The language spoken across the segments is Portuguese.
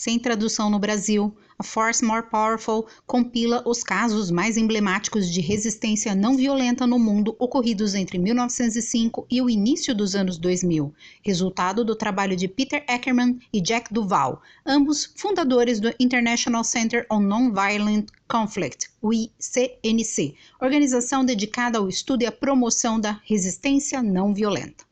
Sem tradução no Brasil, A Force More Powerful compila os casos mais emblemáticos de resistência não violenta no mundo ocorridos entre 1905 e o início dos anos 2000, resultado do trabalho de Peter Eckermann e Jack Duval, ambos fundadores do International Center on Nonviolent Conflict, o ICNC, organização dedicada ao estudo e à promoção da resistência não violenta.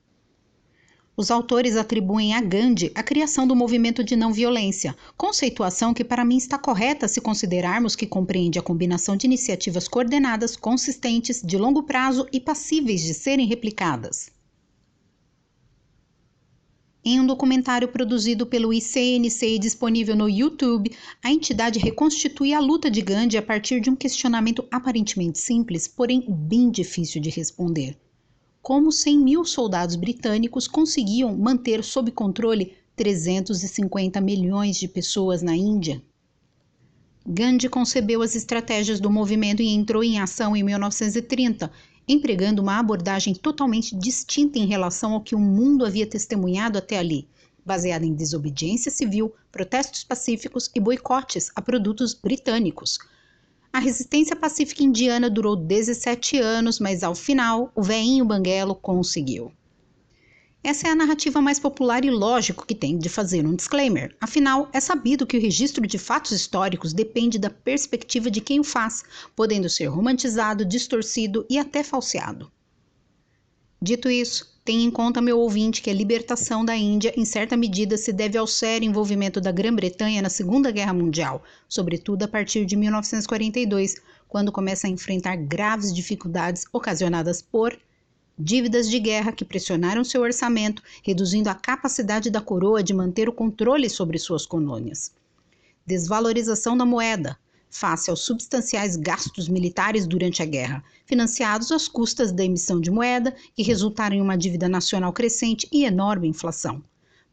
Os autores atribuem a Gandhi a criação do movimento de não-violência, conceituação que para mim está correta se considerarmos que compreende a combinação de iniciativas coordenadas, consistentes, de longo prazo e passíveis de serem replicadas. Em um documentário produzido pelo ICNC e disponível no YouTube, a entidade reconstitui a luta de Gandhi a partir de um questionamento aparentemente simples, porém bem difícil de responder. Como 100 mil soldados britânicos conseguiam manter sob controle 350 milhões de pessoas na Índia? Gandhi concebeu as estratégias do movimento e entrou em ação em 1930, empregando uma abordagem totalmente distinta em relação ao que o mundo havia testemunhado até ali, baseada em desobediência civil, protestos pacíficos e boicotes a produtos britânicos. A resistência pacífica indiana durou 17 anos, mas ao final, o véinho banguelo conseguiu. Essa é a narrativa mais popular e lógico que tem de fazer um disclaimer. Afinal, é sabido que o registro de fatos históricos depende da perspectiva de quem o faz, podendo ser romantizado, distorcido e até falseado. Dito isso, tenha em conta, meu ouvinte, que a libertação da Índia, em certa medida, se deve ao sério envolvimento da Grã-Bretanha na Segunda Guerra Mundial, sobretudo a partir de 1942, quando começa a enfrentar graves dificuldades ocasionadas por dívidas de guerra que pressionaram seu orçamento, reduzindo a capacidade da coroa de manter o controle sobre suas colônias. Desvalorização da moeda, face aos substanciais gastos militares durante a guerra, financiados às custas da emissão de moeda, que resultaram em uma dívida nacional crescente e enorme inflação.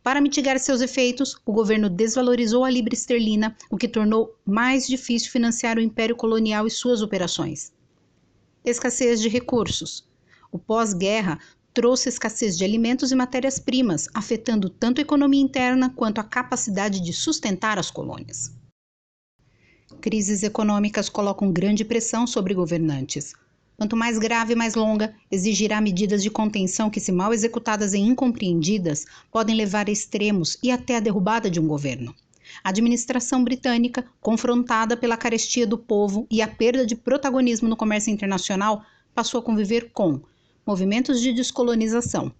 Para mitigar seus efeitos, o governo desvalorizou a libra esterlina, o que tornou mais difícil financiar o império colonial e suas operações. Escassez de recursos. O pós-guerra trouxe escassez de alimentos e matérias-primas, afetando tanto a economia interna quanto a capacidade de sustentar as colônias. Crises econômicas colocam grande pressão sobre governantes. Quanto mais grave e mais longa, exigirá medidas de contenção que, se mal executadas e incompreendidas, podem levar a extremos e até a derrubada de um governo. A administração britânica, confrontada pela carestia do povo e a perda de protagonismo no comércio internacional, passou a conviver com movimentos de descolonização.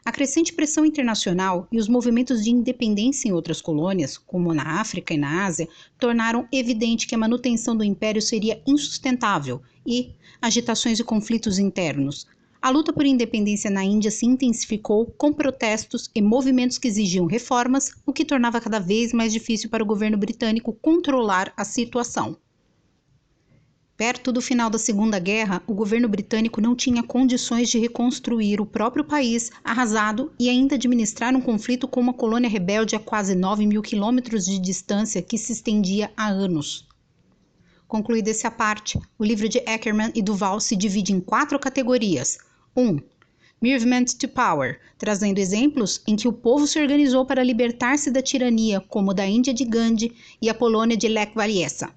A crescente pressão internacional e os movimentos de independência em outras colônias, como na África e na Ásia, tornaram evidente que a manutenção do império seria insustentável e agitações e conflitos internos. A luta por independência na Índia se intensificou com protestos e movimentos que exigiam reformas, o que tornava cada vez mais difícil para o governo britânico controlar a situação. Perto do final da Segunda Guerra, o governo britânico não tinha condições de reconstruir o próprio país arrasado e ainda administrar um conflito com uma colônia rebelde a quase 9 mil quilômetros de distância que se estendia há anos. Concluída essa parte, o livro de Eckermann e Duval se divide em 4 categorias. 1. Movement to Power, trazendo exemplos em que o povo se organizou para libertar-se da tirania, como da Índia de Gandhi e a Polônia de Lech Walesa.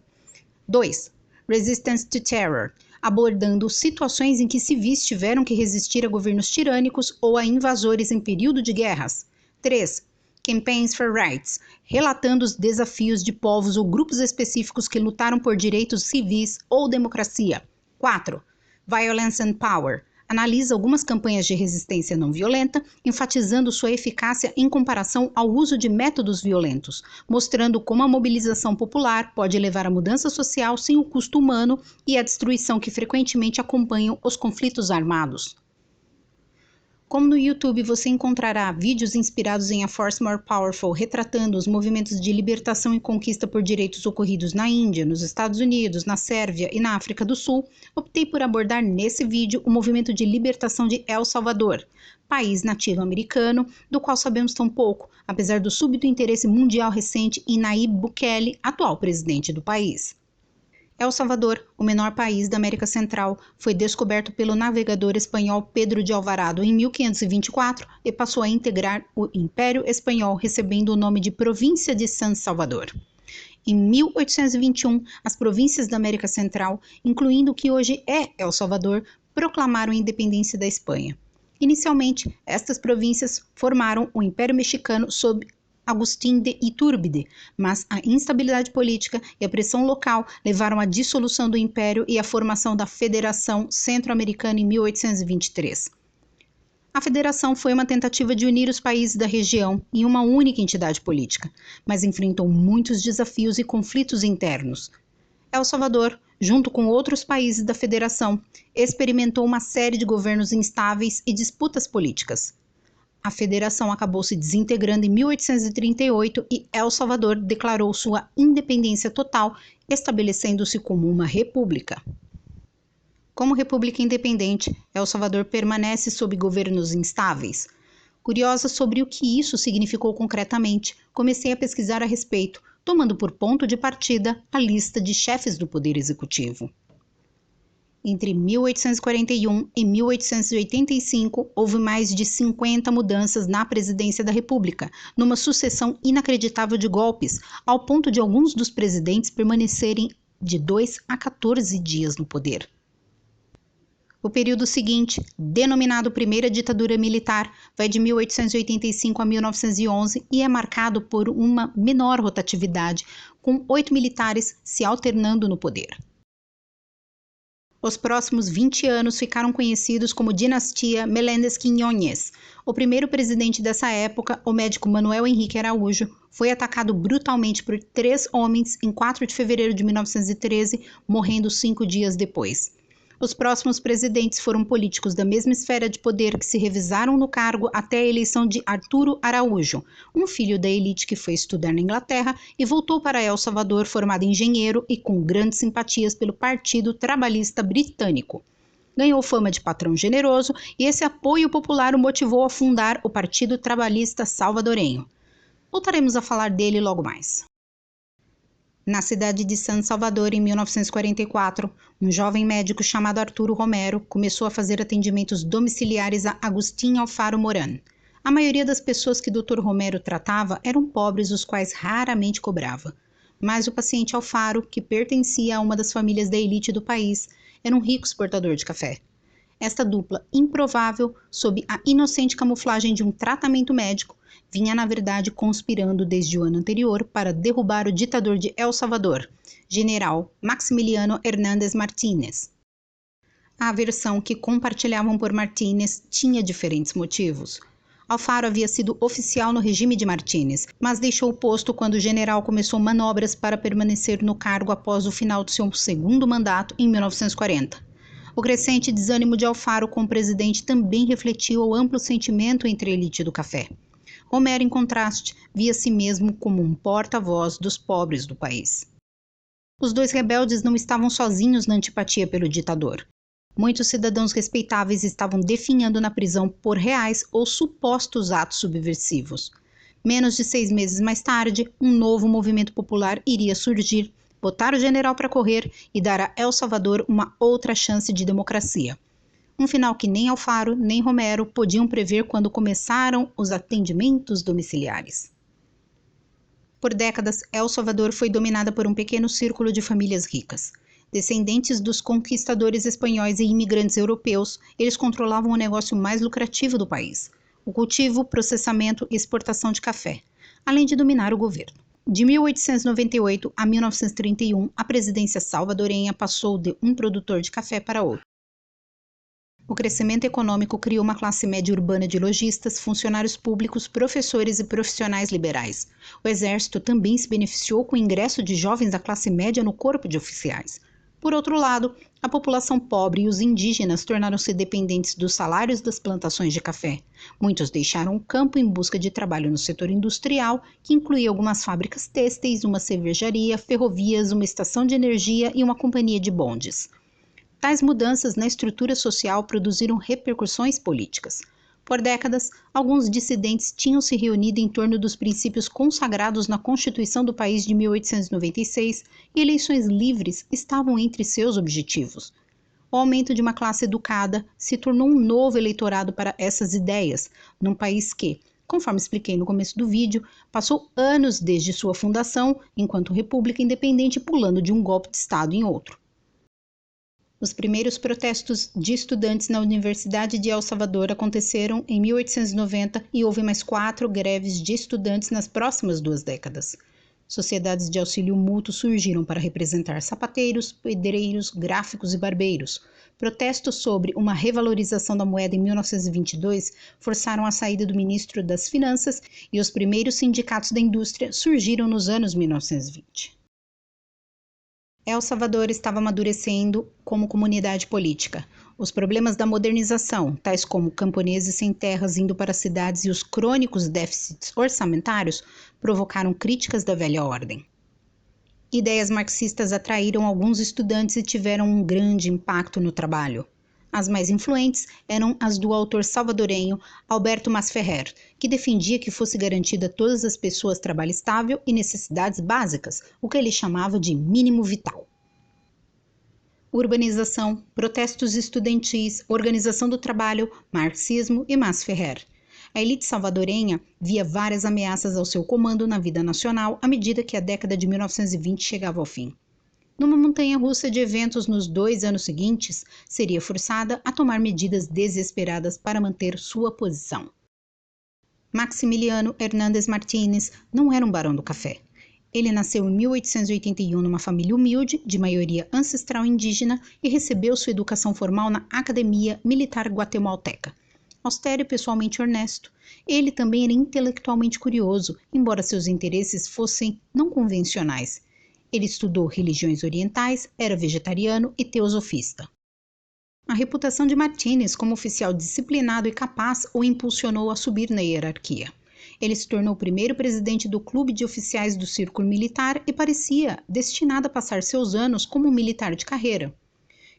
2. Resistance to Terror, abordando situações em que civis tiveram que resistir a governos tirânicos ou a invasores em período de guerras. 3. Campaigns for Rights, relatando os desafios de povos ou grupos específicos que lutaram por direitos civis ou democracia. 4. Violence and Power, analisa algumas campanhas de resistência não violenta, enfatizando sua eficácia em comparação ao uso de métodos violentos, mostrando como a mobilização popular pode levar à mudança social sem o custo humano e à destruição que frequentemente acompanham os conflitos armados. Como no YouTube você encontrará vídeos inspirados em A Force More Powerful retratando os movimentos de libertação e conquista por direitos ocorridos na Índia, nos Estados Unidos, na Sérvia e na África do Sul, optei por abordar nesse vídeo o movimento de libertação de El Salvador, país nativo americano, do qual sabemos tão pouco, apesar do súbito interesse mundial recente em Nayib Bukele, atual presidente do país. El Salvador, o menor país da América Central, foi descoberto pelo navegador espanhol Pedro de Alvarado em 1524 e passou a integrar o Império Espanhol, recebendo o nome de Província de San Salvador. Em 1821, as províncias da América Central, incluindo o que hoje é El Salvador, proclamaram a independência da Espanha. Inicialmente, estas províncias formaram o Império Mexicano sob Agustín de Iturbide, mas a instabilidade política e a pressão local levaram à dissolução do Império e à formação da Federação Centro-Americana em 1823. A federação foi uma tentativa de unir os países da região em uma única entidade política, mas enfrentou muitos desafios e conflitos internos. El Salvador, junto com outros países da federação, experimentou uma série de governos instáveis e disputas políticas. A federação acabou se desintegrando em 1838 e El Salvador declarou sua independência total, estabelecendo-se como uma república. Como república independente, El Salvador permanece sob governos instáveis. Curiosa sobre o que isso significou concretamente, comecei a pesquisar a respeito, tomando por ponto de partida a lista de chefes do poder executivo. Entre 1841 e 1885, houve mais de 50 mudanças na presidência da República, numa sucessão inacreditável de golpes, ao ponto de alguns dos presidentes permanecerem de 2 a 14 dias no poder. O período seguinte, denominado Primeira Ditadura Militar, vai de 1885 a 1911 e é marcado por uma menor rotatividade, com 8 militares se alternando no poder. Os próximos 20 anos ficaram conhecidos como Dinastia Meléndez-Quiñónez. O primeiro presidente dessa época, o médico Manuel Henrique Araújo, foi atacado brutalmente por 3 homens em 4 de fevereiro de 1913, morrendo 5 dias depois. Os próximos presidentes foram políticos da mesma esfera de poder que se revezaram no cargo até a eleição de Arturo Araújo, um filho da elite que foi estudar na Inglaterra e voltou para El Salvador formado engenheiro e com grandes simpatias pelo Partido Trabalhista Britânico. Ganhou fama de patrão generoso e esse apoio popular o motivou a fundar o Partido Trabalhista Salvadorenho. Voltaremos a falar dele logo mais. Na cidade de San Salvador, em 1944, um jovem médico chamado Arturo Romero começou a fazer atendimentos domiciliares a Agustín Alfaro Moran. A maioria das pessoas que Dr. Romero tratava eram pobres, os quais raramente cobrava. Mas o paciente Alfaro, que pertencia a uma das famílias da elite do país, era um rico exportador de café. Esta dupla improvável, sob a inocente camuflagem de um tratamento médico, vinha na verdade conspirando desde o ano anterior para derrubar o ditador de El Salvador, general Maximiliano Hernández Martínez. A aversão que compartilhavam por Martínez tinha diferentes motivos. Alfaro havia sido oficial no regime de Martínez, mas deixou o posto quando o general começou manobras para permanecer no cargo após o final do seu segundo mandato em 1940. O crescente desânimo de Alfaro com o presidente também refletiu o amplo sentimento entre a elite do café. Romero, em contraste, via si mesmo como um porta-voz dos pobres do país. Os dois rebeldes não estavam sozinhos na antipatia pelo ditador. Muitos cidadãos respeitáveis estavam definhando na prisão por reais ou supostos atos subversivos. Menos de 6 meses mais tarde, um novo movimento popular iria surgir, botar o general para correr e dar a El Salvador uma outra chance de democracia. Um final que nem Alfaro nem Romero podiam prever quando começaram os atendimentos domiciliares. Por décadas, El Salvador foi dominada por um pequeno círculo de famílias ricas. Descendentes dos conquistadores espanhóis e imigrantes europeus, eles controlavam o negócio mais lucrativo do país: o cultivo, processamento e exportação de café, além de dominar o governo. De 1898 a 1931, a presidência salvadorenha passou de um produtor de café para outro. O crescimento econômico criou uma classe média urbana de lojistas, funcionários públicos, professores e profissionais liberais. O exército também se beneficiou com o ingresso de jovens da classe média no corpo de oficiais. Por outro lado, a população pobre e os indígenas tornaram-se dependentes dos salários das plantações de café. Muitos deixaram o campo em busca de trabalho no setor industrial, que incluía algumas fábricas têxteis, uma cervejaria, ferrovias, uma estação de energia e uma companhia de bondes. Tais mudanças na estrutura social produziram repercussões políticas. Por décadas, alguns dissidentes tinham se reunido em torno dos princípios consagrados na Constituição do país de 1896 e eleições livres estavam entre seus objetivos. O aumento de uma classe educada se tornou um novo eleitorado para essas ideias, num país que, conforme expliquei no começo do vídeo, passou anos desde sua fundação, enquanto república independente, pulando de um golpe de Estado em outro. Os primeiros protestos de estudantes na Universidade de El Salvador aconteceram em 1890 e houve mais 4 greves de estudantes nas próximas 2 décadas. Sociedades de auxílio mútuo surgiram para representar sapateiros, pedreiros, gráficos e barbeiros. Protestos sobre uma revalorização da moeda em 1922 forçaram a saída do ministro das Finanças e os primeiros sindicatos da indústria surgiram nos anos 1920. El Salvador estava amadurecendo como comunidade política. Os problemas da modernização, tais como camponeses sem terras indo para as cidades e os crônicos déficits orçamentários, provocaram críticas da velha ordem. Ideias marxistas atraíram alguns estudantes e tiveram um grande impacto no trabalho. As mais influentes eram as do autor salvadorenho Alberto Masferrer, que defendia que fosse garantida a todas as pessoas trabalho estável e necessidades básicas, o que ele chamava de mínimo vital. Urbanização, protestos estudantis, organização do trabalho, marxismo e Masferrer. A elite salvadorenha via várias ameaças ao seu comando na vida nacional à medida que a década de 1920 chegava ao fim. Numa montanha-russa de eventos nos 2 anos seguintes, seria forçada a tomar medidas desesperadas para manter sua posição. Maximiliano Hernández Martínez não era um barão do café. Ele nasceu em 1881 numa família humilde, de maioria ancestral indígena, e recebeu sua educação formal na Academia Militar Guatemalteca. Austero e pessoalmente honesto, ele também era intelectualmente curioso, embora seus interesses fossem não convencionais. Ele estudou religiões orientais, era vegetariano e teosofista. A reputação de Martínez como oficial disciplinado e capaz o impulsionou a subir na hierarquia. Ele se tornou o primeiro presidente do Clube de Oficiais do Círculo Militar e parecia destinado a passar seus anos como um militar de carreira.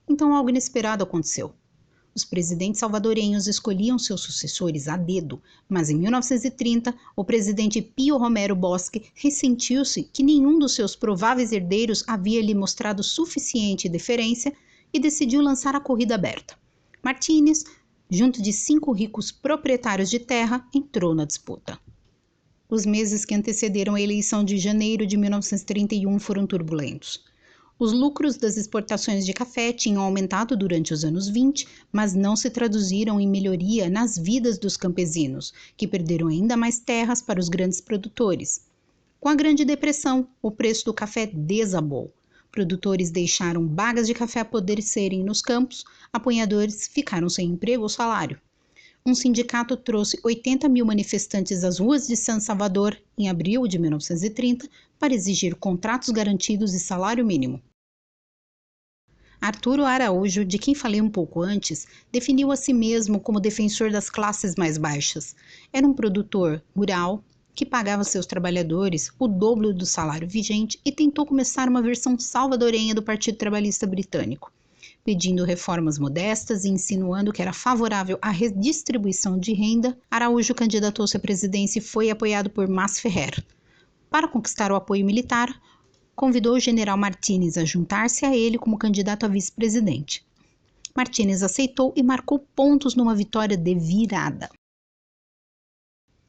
Então algo inesperado aconteceu. Os presidentes salvadorenhos escolhiam seus sucessores a dedo, mas em 1930, o presidente Pío Romero Bosque ressentiu-se que nenhum dos seus prováveis herdeiros havia lhe mostrado suficiente deferência e decidiu lançar a corrida aberta. Martínez, junto de 5 ricos proprietários de terra, entrou na disputa. Os meses que antecederam a eleição de janeiro de 1931 foram turbulentos. Os lucros das exportações de café tinham aumentado durante os anos 20, mas não se traduziram em melhoria nas vidas dos campesinos, que perderam ainda mais terras para os grandes produtores. Com a Grande Depressão, o preço do café desabou. Produtores deixaram bagas de café apodrecerem nos campos, apanhadores ficaram sem emprego ou salário. Um sindicato trouxe 80 mil manifestantes às ruas de San Salvador em abril de 1930 para exigir contratos garantidos e salário mínimo. Arturo Araújo, de quem falei um pouco antes, definiu a si mesmo como defensor das classes mais baixas. Era um produtor rural que pagava seus trabalhadores o dobro do salário vigente e tentou começar uma versão salvadorenha do Partido Trabalhista Britânico, pedindo reformas modestas e insinuando que era favorável à redistribuição de renda. Araújo candidatou-se à presidência e foi apoiado por Masferrer. Para conquistar o apoio militar, convidou o general Martínez a juntar-se a ele como candidato a vice-presidente. Martínez aceitou e marcou pontos numa vitória de virada.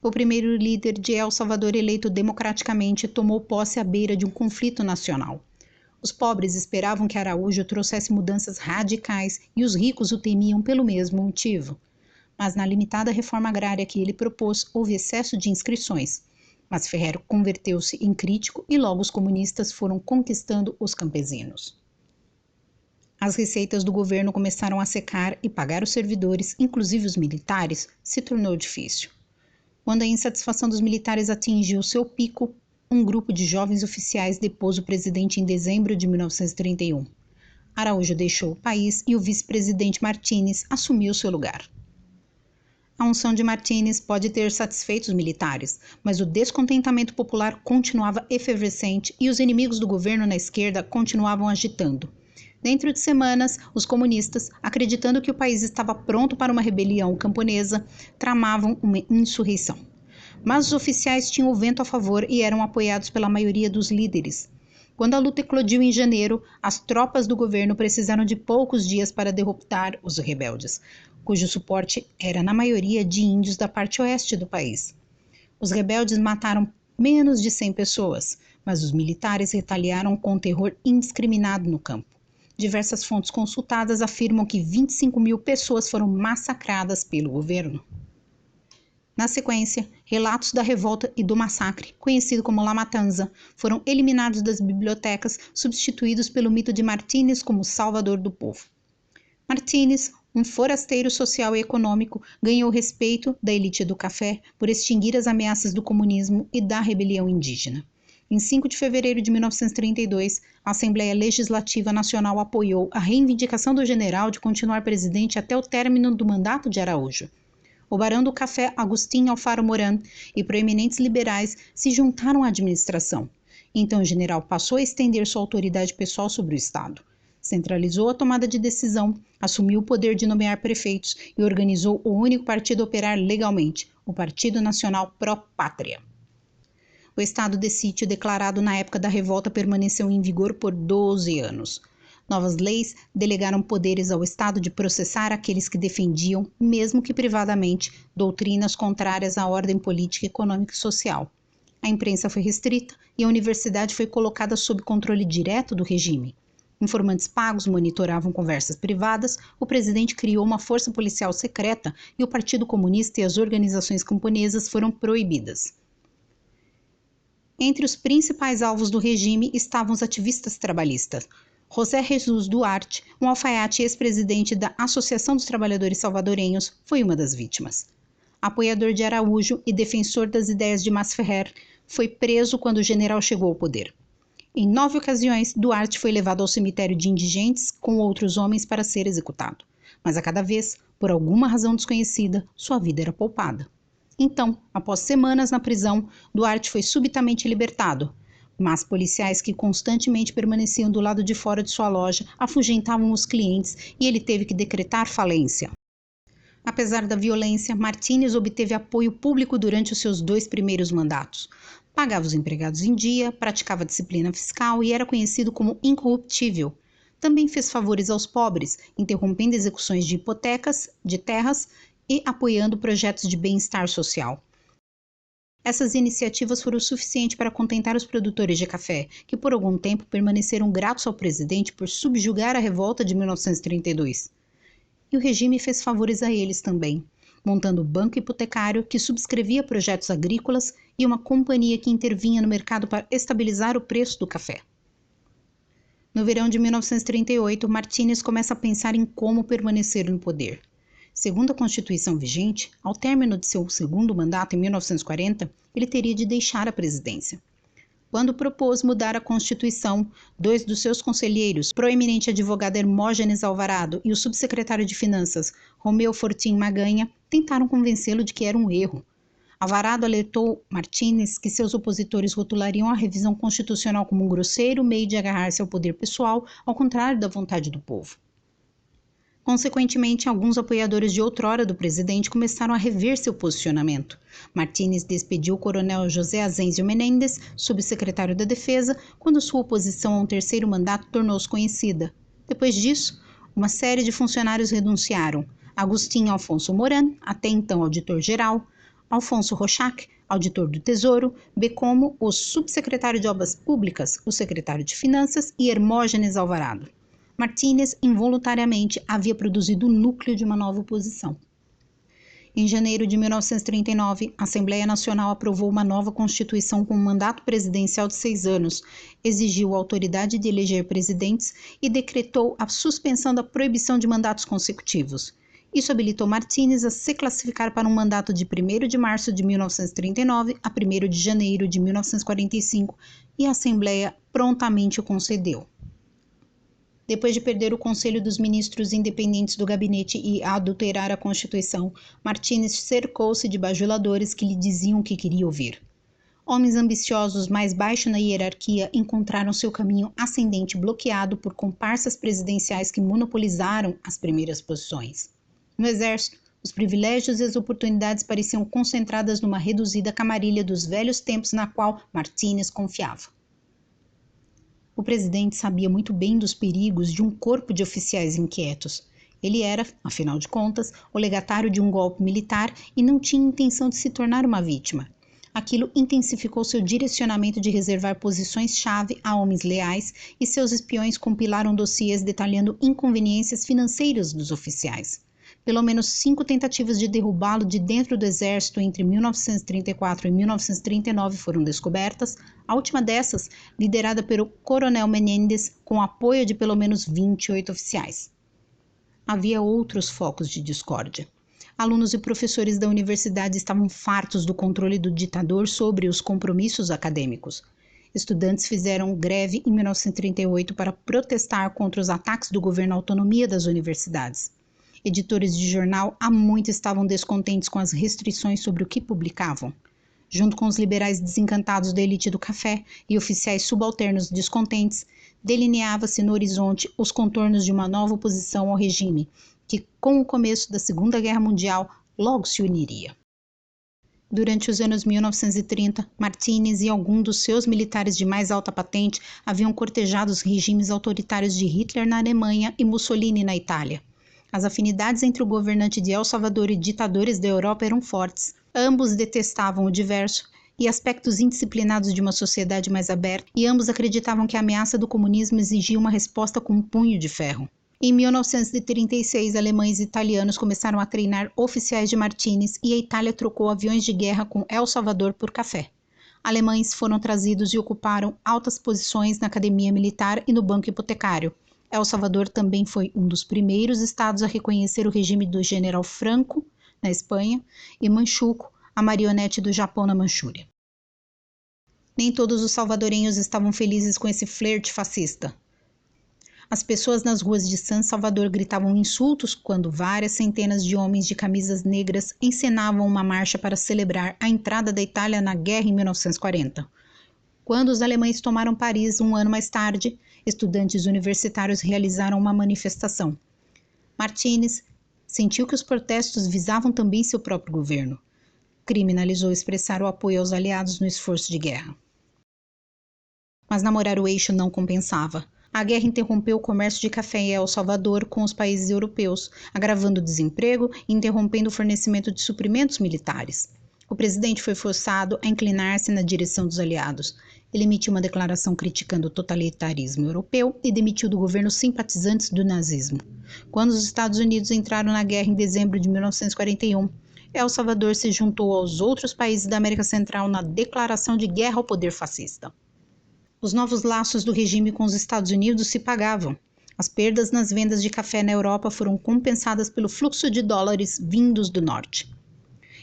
O primeiro líder de El Salvador eleito democraticamente tomou posse à beira de um conflito nacional. Os pobres esperavam que Araújo trouxesse mudanças radicais e os ricos o temiam pelo mesmo motivo. Mas na limitada reforma agrária que ele propôs, houve excesso de inscrições. Masferrer converteu-se em crítico e logo os comunistas foram conquistando os campesinos. As receitas do governo começaram a secar e pagar os servidores, inclusive os militares, se tornou difícil. Quando a insatisfação dos militares atingiu seu pico, um grupo de jovens oficiais depôs o presidente em dezembro de 1931. Araújo deixou o país e o vice-presidente Martínez assumiu seu lugar. A unção de Martínez pode ter satisfeito os militares, mas o descontentamento popular continuava efervescente e os inimigos do governo na esquerda continuavam agitando. Dentro de semanas, os comunistas, acreditando que o país estava pronto para uma rebelião camponesa, tramavam uma insurreição. Mas os oficiais tinham o vento a favor e eram apoiados pela maioria dos líderes. Quando a luta eclodiu em janeiro, as tropas do governo precisaram de poucos dias para derrotar os rebeldes, cujo suporte era na maioria de índios da parte oeste do país. Os rebeldes mataram menos de 100 pessoas, mas os militares retaliaram com terror indiscriminado no campo. Diversas fontes consultadas afirmam que 25 mil pessoas foram massacradas pelo governo. Na sequência, relatos da revolta e do massacre, conhecido como La Matanza, foram eliminados das bibliotecas, substituídos pelo mito de Martínez como salvador do povo. Martínez, um forasteiro social e econômico, ganhou o respeito da elite do café por extinguir as ameaças do comunismo e da rebelião indígena. Em 5 de fevereiro de 1932, a Assembleia Legislativa Nacional apoiou a reivindicação do general de continuar presidente até o término do mandato de Araújo. O barão do café Agustín Alfaro Moran e proeminentes liberais se juntaram à administração. Então o general passou a estender sua autoridade pessoal sobre o Estado. Centralizou a tomada de decisão, assumiu o poder de nomear prefeitos e organizou o único partido a operar legalmente, o Partido Nacional Pró-Pátria. O estado de sítio declarado na época da revolta permaneceu em vigor por 12 anos. Novas leis delegaram poderes ao Estado de processar aqueles que defendiam, mesmo que privadamente, doutrinas contrárias à ordem política, econômica e social. A imprensa foi restrita e a universidade foi colocada sob controle direto do regime. Informantes pagos monitoravam conversas privadas, o presidente criou uma força policial secreta e o Partido Comunista e as organizações camponesas foram proibidas. Entre os principais alvos do regime estavam os ativistas trabalhistas. José Jesus Duarte, um alfaiate e ex-presidente da Associação dos Trabalhadores Salvadorenhos, foi uma das vítimas. Apoiador de Araújo e defensor das ideias de Masferrer, foi preso quando o general chegou ao poder. Em 9 ocasiões, Duarte foi levado ao cemitério de indigentes com outros homens para ser executado. Mas a cada vez, por alguma razão desconhecida, sua vida era poupada. Então, após semanas na prisão, Duarte foi subitamente libertado. Mas policiais que constantemente permaneciam do lado de fora de sua loja afugentavam os clientes e ele teve que decretar falência. Apesar da violência, Martínez obteve apoio público durante os seus 2 primeiros mandatos. Pagava os empregados em dia, praticava disciplina fiscal e era conhecido como incorruptível. Também fez favores aos pobres, interrompendo execuções de hipotecas, de terras e apoiando projetos de bem-estar social. Essas iniciativas foram suficientes para contentar os produtores de café, que por algum tempo permaneceram gratos ao presidente por subjugar a revolta de 1932. E o regime fez favores a eles também, montando o banco hipotecário que subscrevia projetos agrícolas e uma companhia que intervinha no mercado para estabilizar o preço do café. No verão de 1938, Martínez começa a pensar em como permanecer no poder. Segundo a Constituição vigente, ao término de seu segundo mandato em 1940, ele teria de deixar a presidência. Quando propôs mudar a Constituição, 2 dos seus conselheiros, proeminente advogado Hermógenes Alvarado e o subsecretário de Finanças, Romeu Fortim Maganha, tentaram convencê-lo de que era um erro. Alvarado alertou Martínez que seus opositores rotulariam a revisão constitucional como um grosseiro meio de agarrar-se ao poder pessoal, ao contrário da vontade do povo. Consequentemente, alguns apoiadores de outrora do presidente começaram a rever seu posicionamento. Martínez despediu o coronel José Asensio Menéndez, subsecretário da Defesa, quando sua oposição a um 3º mandato tornou-se conhecida. Depois disso, uma série de funcionários renunciaram. Agustín Alfonso Moran, até então auditor-geral, Alfonso Rochac, auditor do Tesouro, bem como o subsecretário de Obras Públicas, o secretário de Finanças e Hermógenes Alvarado. Martínez involuntariamente havia produzido o núcleo de uma nova oposição. Em janeiro de 1939, a Assembleia Nacional aprovou uma nova Constituição com um mandato presidencial de 6 anos, exigiu a autoridade de eleger presidentes e decretou a suspensão da proibição de mandatos consecutivos. Isso habilitou Martínez a se classificar para um mandato de 1º de março de 1939 a 1º de janeiro de 1945 e a Assembleia prontamente o concedeu. Depois de perder o Conselho dos Ministros Independentes do Gabinete e adulterar a Constituição, Martínez cercou-se de bajuladores que lhe diziam o que queria ouvir. Homens ambiciosos mais baixo na hierarquia encontraram seu caminho ascendente bloqueado por comparsas presidenciais que monopolizaram as primeiras posições. No exército, os privilégios e as oportunidades pareciam concentradas numa reduzida camarilha dos velhos tempos na qual Martínez confiava. O presidente sabia muito bem dos perigos de um corpo de oficiais inquietos. Ele era, afinal de contas, o legatário de um golpe militar e não tinha intenção de se tornar uma vítima. Aquilo intensificou seu direcionamento de reservar posições-chave a homens leais e seus espiões compilaram dossiês detalhando inconveniências financeiras dos oficiais. Pelo menos 5 tentativas de derrubá-lo de dentro do exército entre 1934 e 1939 foram descobertas, a última dessas liderada pelo coronel Menéndez com apoio de pelo menos 28 oficiais. Havia outros focos de discórdia. Alunos e professores da universidade estavam fartos do controle do ditador sobre os compromissos acadêmicos. Estudantes fizeram greve em 1938 para protestar contra os ataques do governo à autonomia das universidades. Editores de jornal há muito estavam descontentes com as restrições sobre o que publicavam. Junto com os liberais desencantados da elite do café e oficiais subalternos descontentes, delineava-se no horizonte os contornos de uma nova oposição ao regime, que, com o começo da Segunda Guerra Mundial, logo se uniria. Durante os anos 1930, Martínez e alguns dos seus militares de mais alta patente haviam cortejado os regimes autoritários de Hitler na Alemanha e Mussolini na Itália. As afinidades entre o governante de El Salvador e ditadores da Europa eram fortes. Ambos detestavam o diverso e aspectos indisciplinados de uma sociedade mais aberta, e ambos acreditavam que a ameaça do comunismo exigia uma resposta com um punho de ferro. Em 1936, alemães e italianos começaram a treinar oficiais de Martínez e a Itália trocou aviões de guerra com El Salvador por café. Alemães foram trazidos e ocuparam altas posições na academia militar e no banco hipotecário. El Salvador também foi um dos primeiros estados a reconhecer o regime do general Franco, na Espanha, e Manchukuo, a marionete do Japão na Manchúria. Nem todos os salvadorenhos estavam felizes com esse flerte fascista. As pessoas nas ruas de San Salvador gritavam insultos quando várias centenas de homens de camisas negras encenavam uma marcha para celebrar a entrada da Itália na guerra em 1940. Quando os alemães tomaram Paris um ano mais tarde, estudantes universitários realizaram uma manifestação. Martínez sentiu que os protestos visavam também seu próprio governo. Criminalizou expressar o apoio aos aliados no esforço de guerra. Mas namorar o eixo não compensava. A guerra interrompeu o comércio de café em El Salvador com os países europeus, agravando o desemprego e interrompendo o fornecimento de suprimentos militares. O presidente foi forçado a inclinar-se na direção dos aliados. Ele emitiu uma declaração criticando o totalitarismo europeu e demitiu do governo simpatizantes do nazismo. Quando os Estados Unidos entraram na guerra em dezembro de 1941, El Salvador se juntou aos outros países da América Central na declaração de guerra ao poder fascista. Os novos laços do regime com os Estados Unidos se pagavam. As perdas nas vendas de café na Europa foram compensadas pelo fluxo de dólares vindos do norte.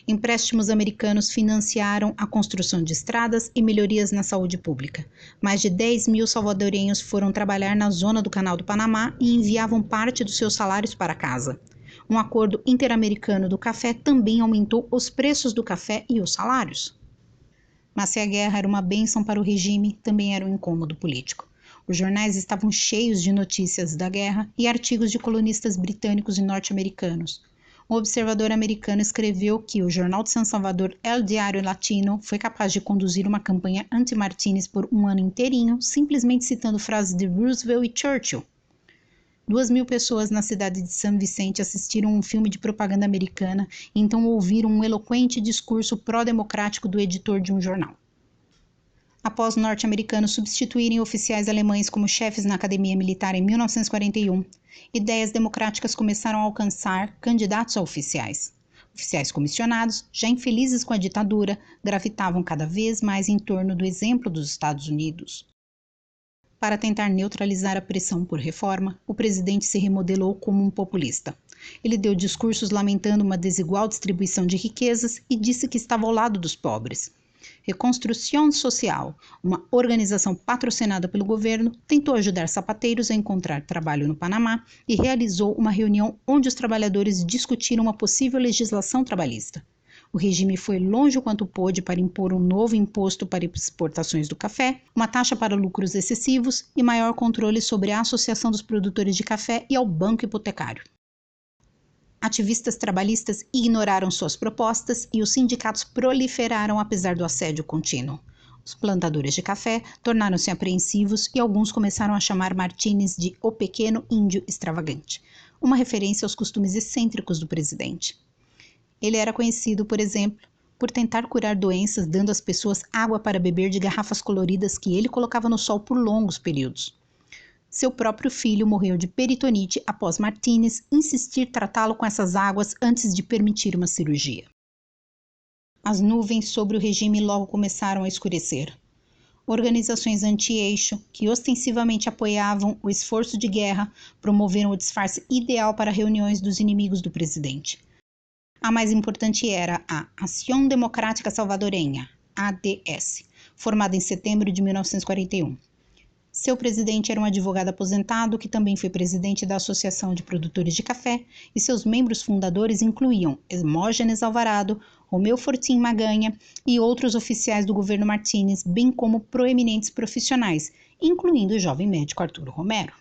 Empréstimos americanos financiaram a construção de estradas e melhorias na saúde pública. Mais de 10 mil salvadorenhos foram trabalhar na zona do Canal do Panamá e enviavam parte dos seus salários para casa. Um acordo interamericano do café também aumentou os preços do café e os salários. Mas se a guerra era uma bênção para o regime, também era um incômodo político. Os jornais estavam cheios de notícias da guerra e artigos de colunistas britânicos e norte-americanos. Um observador americano escreveu que o jornal de San Salvador, El Diario Latino, foi capaz de conduzir uma campanha anti-Martínez por um ano inteirinho, simplesmente citando frases de Roosevelt e Churchill. 2.000 pessoas na cidade de San Vicente assistiram um filme de propaganda americana e então ouviram um eloquente discurso pró-democrático do editor de um jornal. Após norte-americanos substituírem oficiais alemães como chefes na academia militar em 1941, ideias democráticas começaram a alcançar candidatos a oficiais. Oficiais comissionados, já infelizes com a ditadura, gravitavam cada vez mais em torno do exemplo dos Estados Unidos. Para tentar neutralizar a pressão por reforma, o presidente se remodelou como um populista. Ele deu discursos lamentando uma desigual distribuição de riquezas e disse que estava ao lado dos pobres. Reconstrução Social, uma organização patrocinada pelo governo, tentou ajudar sapateiros a encontrar trabalho no Panamá e realizou uma reunião onde os trabalhadores discutiram uma possível legislação trabalhista. O regime foi longe o quanto pôde para impor um novo imposto para exportações do café, uma taxa para lucros excessivos e maior controle sobre a Associação dos Produtores de Café e ao Banco Hipotecário. Ativistas trabalhistas ignoraram suas propostas e os sindicatos proliferaram apesar do assédio contínuo. Os plantadores de café tornaram-se apreensivos e alguns começaram a chamar Martínez de o pequeno índio extravagante, uma referência aos costumes excêntricos do presidente. Ele era conhecido, por exemplo, por tentar curar doenças dando às pessoas água para beber de garrafas coloridas que ele colocava no sol por longos períodos. Seu próprio filho morreu de peritonite após Martínez insistir tratá-lo com essas águas antes de permitir uma cirurgia. As nuvens sobre o regime logo começaram a escurecer. Organizações anti-eixo, que ostensivamente apoiavam o esforço de guerra, promoveram o disfarce ideal para reuniões dos inimigos do presidente. A mais importante era a Ação Democrática Salvadorenha, ADS, formada em setembro de 1941. Seu presidente era um advogado aposentado que também foi presidente da Associação de Produtores de Café, e seus membros fundadores incluíam Hermógenes Alvarado, Romeu Fortin Maganha e outros oficiais do governo Martínez, bem como proeminentes profissionais, incluindo o jovem médico Arturo Romero.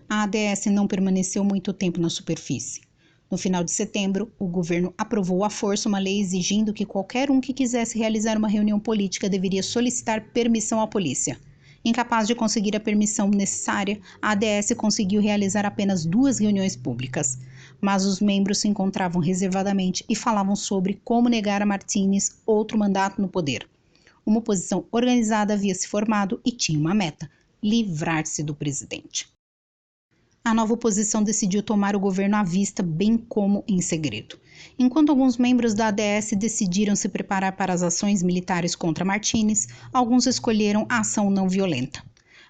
A ADS não permaneceu muito tempo na superfície. No final de setembro, o governo aprovou à força uma lei exigindo que qualquer um que quisesse realizar uma reunião política deveria solicitar permissão à polícia. Incapaz de conseguir a permissão necessária, a ADS conseguiu realizar apenas 2 reuniões públicas, mas os membros se encontravam reservadamente e falavam sobre como negar a Martínez outro mandato no poder. Uma oposição organizada havia se formado e tinha uma meta: livrar-se do presidente. A nova oposição decidiu tomar o governo à vista, bem como em segredo. Enquanto alguns membros da ADS decidiram se preparar para as ações militares contra Martínez, alguns escolheram a ação não violenta.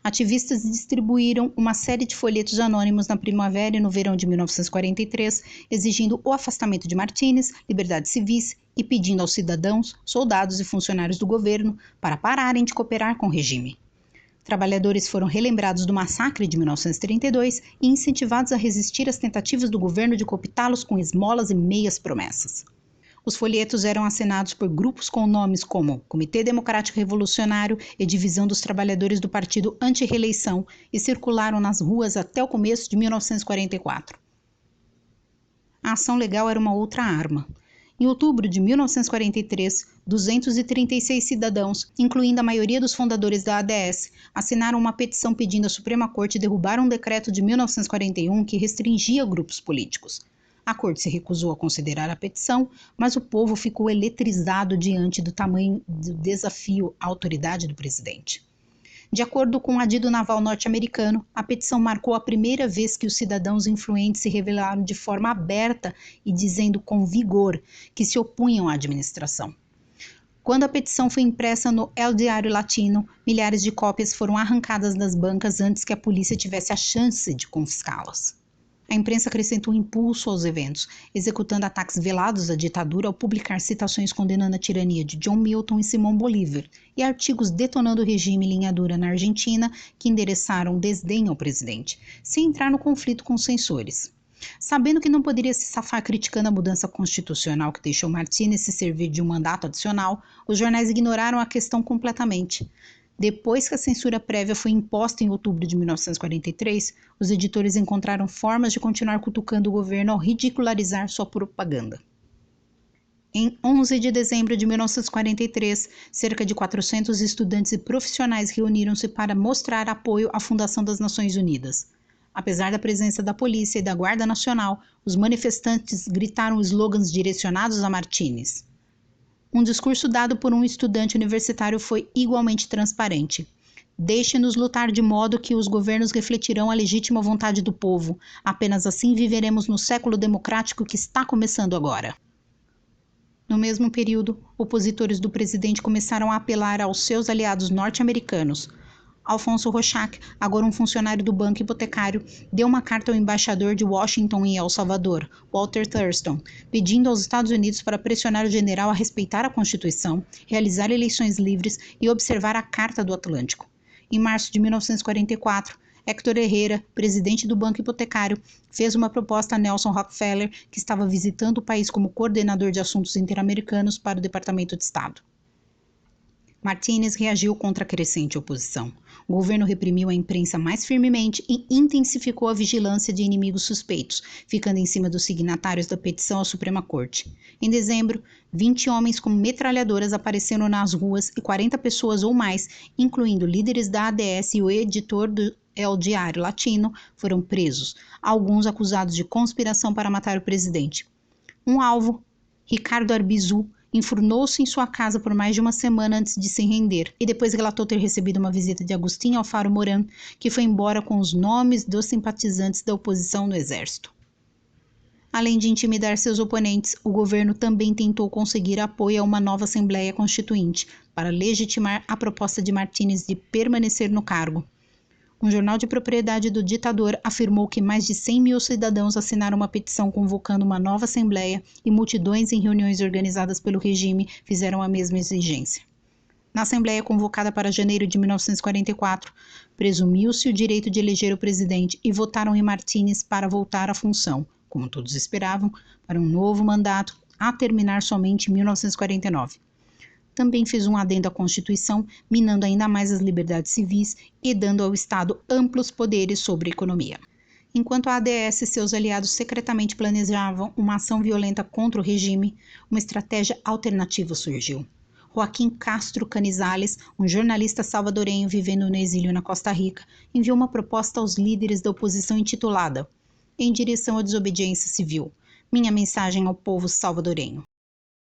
Ativistas distribuíram uma série de folhetos anônimos na primavera e no verão de 1943, exigindo o afastamento de Martínez, liberdades civis e pedindo aos cidadãos, soldados e funcionários do governo para pararem de cooperar com o regime. Trabalhadores foram relembrados do massacre de 1932 e incentivados a resistir às tentativas do governo de cooptá-los com esmolas e meias promessas. Os folhetos eram assinados por grupos com nomes como Comitê Democrático Revolucionário e Divisão dos Trabalhadores do Partido Anti-Reeleição e circularam nas ruas até o começo de 1944. A ação legal era uma outra arma. Em outubro de 1943, 236 cidadãos, incluindo a maioria dos fundadores da ADS, assinaram uma petição pedindo à Suprema Corte derrubar um decreto de 1941 que restringia grupos políticos. A Corte se recusou a considerar a petição, mas o povo ficou eletrizado diante do tamanho do desafio à autoridade do presidente. De acordo com o adido naval norte-americano, a petição marcou a primeira vez que os cidadãos influentes se revelaram de forma aberta e dizendo com vigor que se opunham à administração. Quando a petição foi impressa no El Diário Latino, milhares de cópias foram arrancadas das bancas antes que a polícia tivesse a chance de confiscá-las. A imprensa acrescentou impulso aos eventos, executando ataques velados à ditadura ao publicar citações condenando a tirania de John Milton e Simão Bolívar, e artigos detonando o regime linha dura na Argentina que endereçaram desdém ao presidente, sem entrar no conflito com os censores. Sabendo que não poderia se safar criticando a mudança constitucional que deixou Martínez se servir de um mandato adicional, os jornais ignoraram a questão completamente. Depois que a censura prévia foi imposta em outubro de 1943, os editores encontraram formas de continuar cutucando o governo ao ridicularizar sua propaganda. Em 11 de dezembro de 1943, cerca de 400 estudantes e profissionais reuniram-se para mostrar apoio à Fundação das Nações Unidas. Apesar da presença da polícia e da Guarda Nacional, os manifestantes gritaram slogans direcionados a Martínez. Um discurso dado por um estudante universitário foi igualmente transparente. Deixe-nos lutar de modo que os governos refletirão a legítima vontade do povo. Apenas assim viveremos no século democrático que está começando agora. No mesmo período, opositores do presidente começaram a apelar aos seus aliados norte-americanos. Alfonso Rochac, agora um funcionário do Banco Hipotecário, deu uma carta ao embaixador de Washington em El Salvador, Walter Thurston, pedindo aos Estados Unidos para pressionar o general a respeitar a Constituição, realizar eleições livres e observar a Carta do Atlântico. Em março de 1944, Héctor Herrera, presidente do Banco Hipotecário, fez uma proposta a Nelson Rockefeller, que estava visitando o país como coordenador de assuntos interamericanos para o Departamento de Estado. Martínez reagiu contra a crescente oposição. O governo reprimiu a imprensa mais firmemente e intensificou a vigilância de inimigos suspeitos, ficando em cima dos signatários da petição à Suprema Corte. Em dezembro, 20 homens com metralhadoras apareceram nas ruas e 40 pessoas ou mais, incluindo líderes da ADS e o editor do El Diário Latino, foram presos, alguns acusados de conspiração para matar o presidente. Um alvo, Ricardo Arbizu, enfurnou-se em sua casa por mais de uma semana antes de se render e depois relatou ter recebido uma visita de Agustín Alfaro Moran, que foi embora com os nomes dos simpatizantes da oposição no exército. Além de intimidar seus oponentes, o governo também tentou conseguir apoio a uma nova Assembleia Constituinte para legitimar a proposta de Martínez de permanecer no cargo. Um jornal de propriedade do ditador afirmou que mais de 100 mil cidadãos assinaram uma petição convocando uma nova Assembleia e multidões em reuniões organizadas pelo regime fizeram a mesma exigência. Na Assembleia convocada para janeiro de 1944, presumiu-se o direito de eleger o presidente e votaram em Martínez para voltar à função, como todos esperavam, para um novo mandato a terminar somente em 1949. Também fez um adendo à Constituição, minando ainda mais as liberdades civis e dando ao Estado amplos poderes sobre a economia. Enquanto a ADS e seus aliados secretamente planejavam uma ação violenta contra o regime, uma estratégia alternativa surgiu. Joaquim Castro Canizales, um jornalista salvadorenho vivendo no exílio na Costa Rica, enviou uma proposta aos líderes da oposição intitulada Em direção à desobediência civil, minha mensagem ao povo salvadorenho.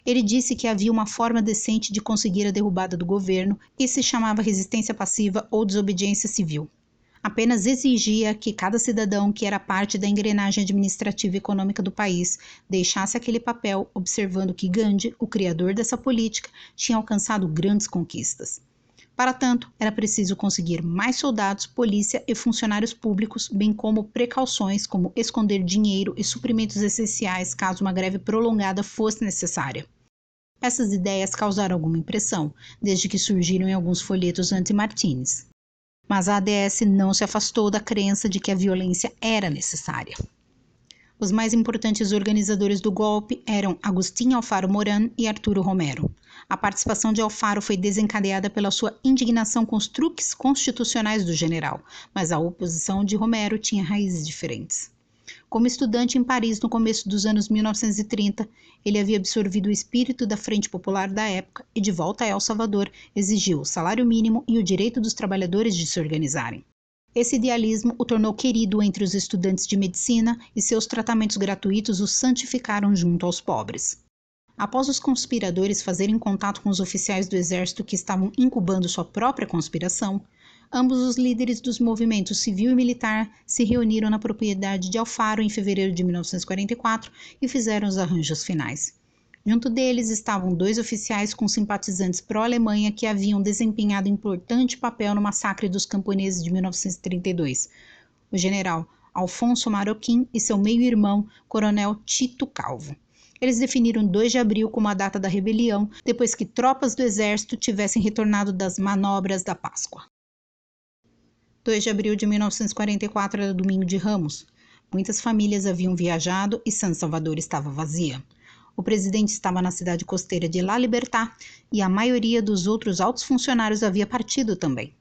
Ele disse que havia uma forma decente de conseguir a derrubada do governo e se chamava resistência passiva ou desobediência civil. Apenas exigia que cada cidadão que era parte da engrenagem administrativa e econômica do país deixasse aquele papel, observando que Gandhi, o criador dessa política, tinha alcançado grandes conquistas. Para tanto, era preciso conseguir mais soldados, polícia e funcionários públicos, bem como precauções como esconder dinheiro e suprimentos essenciais caso uma greve prolongada fosse necessária. Essas ideias causaram alguma impressão, desde que surgiram em alguns folhetos anti-Martínez. Mas a ADS não se afastou da crença de que a violência era necessária. Os mais importantes organizadores do golpe eram Agustín Alfaro Moran e Arturo Romero. A participação de Alfaro foi desencadeada pela sua indignação com os truques constitucionais do general, mas a oposição de Romero tinha raízes diferentes. Como estudante em Paris no começo dos anos 1930, ele havia absorvido o espírito da Frente Popular da época e, de volta a El Salvador, exigiu o salário mínimo e o direito dos trabalhadores de se organizarem. Esse idealismo o tornou querido entre os estudantes de medicina e seus tratamentos gratuitos o santificaram junto aos pobres. Após os conspiradores fazerem contato com os oficiais do exército que estavam incubando sua própria conspiração, ambos os líderes dos movimentos civil e militar se reuniram na propriedade de Alfaro em fevereiro de 1944 e fizeram os arranjos finais. Junto deles estavam 2 oficiais com simpatizantes pró-Alemanha que haviam desempenhado importante papel no massacre dos camponeses de 1932, o general Alfonso Marroquín e seu meio-irmão, coronel Tito Calvo. Eles definiram 2 de abril como a data da rebelião, depois que tropas do exército tivessem retornado das manobras da Páscoa. 2 de abril de 1944 era domingo de Ramos. Muitas famílias haviam viajado e San Salvador estava vazia. O presidente estava na cidade costeira de La Libertad e a maioria dos outros altos funcionários havia partido também.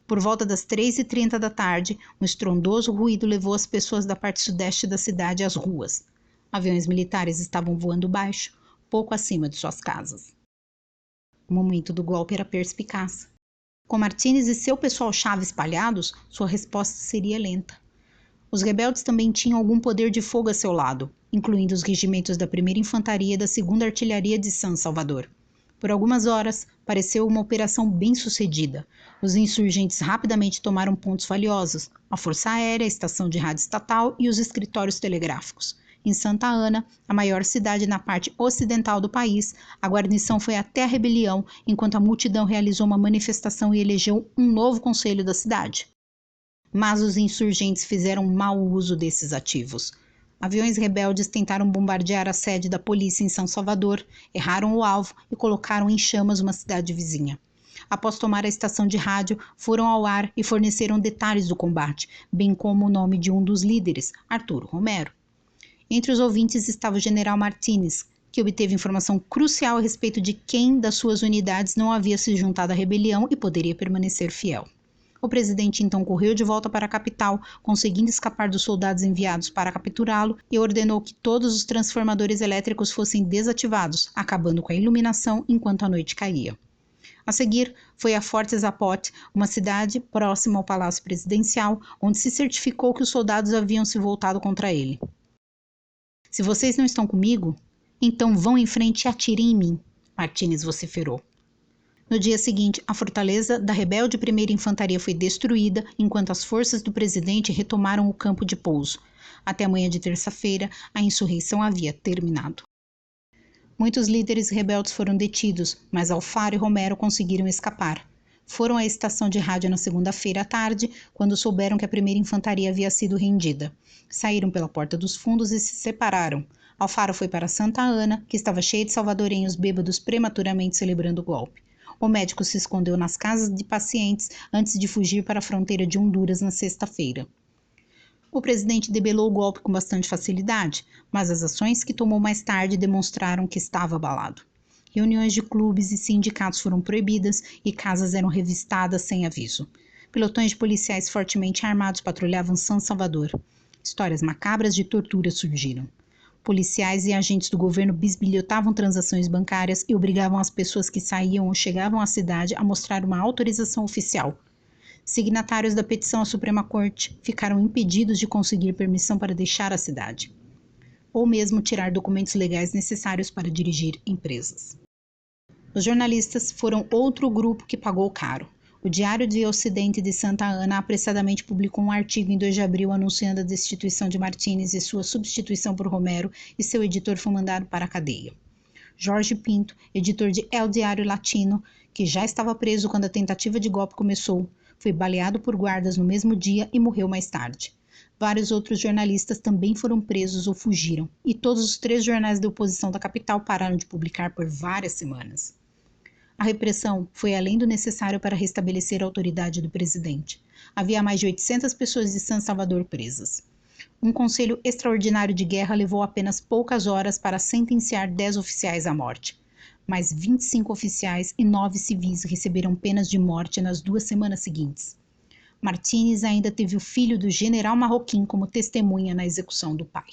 Por volta das 3h30 da tarde, um estrondoso ruído levou as pessoas da parte sudeste da cidade às ruas. Aviões militares estavam voando baixo, pouco acima de suas casas. O momento do golpe era perspicaz. Com Martínez e seu pessoal-chave espalhados, sua resposta seria lenta. Os rebeldes também tinham algum poder de fogo a seu lado, incluindo os regimentos da 1ª Infantaria e da 2ª Artilharia de San Salvador. Por algumas horas, pareceu uma operação bem-sucedida. Os insurgentes rapidamente tomaram pontos valiosos, a Força Aérea, a estação de rádio estatal e os escritórios telegráficos. Em Santa Ana, a maior cidade na parte ocidental do país, a guarnição foi até a rebelião, enquanto a multidão realizou uma manifestação e elegeu um novo conselho da cidade. Mas os insurgentes fizeram mau uso desses ativos. Aviões rebeldes tentaram bombardear a sede da polícia em São Salvador, erraram o alvo e colocaram em chamas uma cidade vizinha. Após tomar a estação de rádio, foram ao ar e forneceram detalhes do combate, bem como o nome de um dos líderes, Arturo Romero. Entre os ouvintes estava o general Martínez, que obteve informação crucial a respeito de quem das suas unidades não havia se juntado à rebelião e poderia permanecer fiel. O presidente então correu de volta para a capital, conseguindo escapar dos soldados enviados para capturá-lo, e ordenou que todos os transformadores elétricos fossem desativados, acabando com a iluminação enquanto a noite caía. A seguir, foi a Fort Zapote, uma cidade próxima ao Palácio Presidencial, onde se certificou que os soldados haviam se voltado contra ele. Se vocês não estão comigo, então vão em frente e atirem em mim, Martínez vociferou. No dia seguinte, a fortaleza da rebelde Primeira Infantaria foi destruída, enquanto as forças do presidente retomaram o campo de pouso. Até a manhã de terça-feira, a insurreição havia terminado. Muitos líderes rebeldes foram detidos, mas Alfaro e Romero conseguiram escapar. Foram à estação de rádio na segunda-feira à tarde, quando souberam que a Primeira Infantaria havia sido rendida. Saíram pela porta dos fundos e se separaram. Alfaro foi para Santa Ana, que estava cheia de salvadorenhos bêbados prematuramente celebrando o golpe. O médico se escondeu nas casas de pacientes antes de fugir para a fronteira de Honduras na sexta-feira. O presidente debelou o golpe com bastante facilidade, mas as ações que tomou mais tarde demonstraram que estava abalado. Reuniões de clubes e sindicatos foram proibidas e casas eram revistadas sem aviso. Pelotões de policiais fortemente armados patrulhavam San Salvador. Histórias macabras de tortura surgiram. Policiais e agentes do governo bisbilhotavam transações bancárias e obrigavam as pessoas que saíam ou chegavam à cidade a mostrar uma autorização oficial. Signatários da petição à Suprema Corte ficaram impedidos de conseguir permissão para deixar a cidade, ou mesmo tirar documentos legais necessários para dirigir empresas. Os jornalistas foram outro grupo que pagou caro. O Diário de Ocidente de Santa Ana apressadamente publicou um artigo em 2 de abril anunciando a destituição de Martínez e sua substituição por Romero, e seu editor foi mandado para a cadeia. Jorge Pinto, editor de El Diário Latino, que já estava preso quando a tentativa de golpe começou, foi baleado por guardas no mesmo dia e morreu mais tarde. Vários outros jornalistas também foram presos ou fugiram, e todos os 3 jornais da oposição da capital pararam de publicar por várias semanas. A repressão foi além do necessário para restabelecer a autoridade do presidente. Havia mais de 800 pessoas de San Salvador presas. Um conselho extraordinário de guerra levou apenas poucas horas para sentenciar 10 oficiais à morte. Mais 25 oficiais e 9 civis receberam penas de morte nas 2 semanas seguintes. Martínez ainda teve o filho do general Marroquim como testemunha na execução do pai.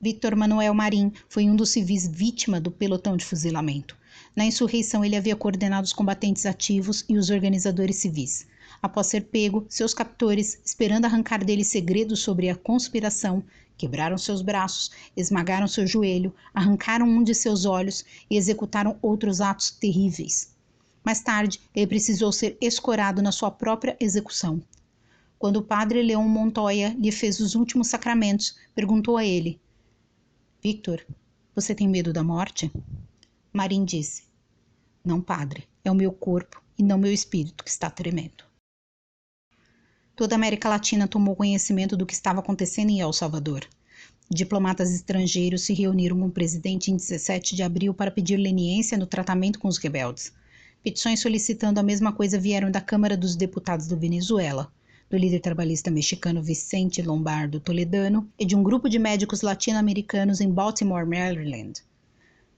Víctor Manuel Marim foi um dos civis vítima do pelotão de fuzilamento. Na insurreição, ele havia coordenado os combatentes ativos e os organizadores civis. Após ser pego, seus captores, esperando arrancar dele segredos sobre a conspiração, quebraram seus braços, esmagaram seu joelho, arrancaram um de seus olhos e executaram outros atos terríveis. Mais tarde, ele precisou ser escorado na sua própria execução. Quando o padre Leon Montoya lhe fez os últimos sacramentos, perguntou a ele: Victor, você tem medo da morte? Marim disse: Não, padre, é o meu corpo e não meu espírito que está tremendo. Toda a América Latina tomou conhecimento do que estava acontecendo em El Salvador. Diplomatas estrangeiros se reuniram com o presidente em 17 de abril para pedir leniência no tratamento com os rebeldes. Petições solicitando a mesma coisa vieram da Câmara dos Deputados da Venezuela, do líder trabalhista mexicano Vicente Lombardo Toledano e de um grupo de médicos latino-americanos em Baltimore, Maryland.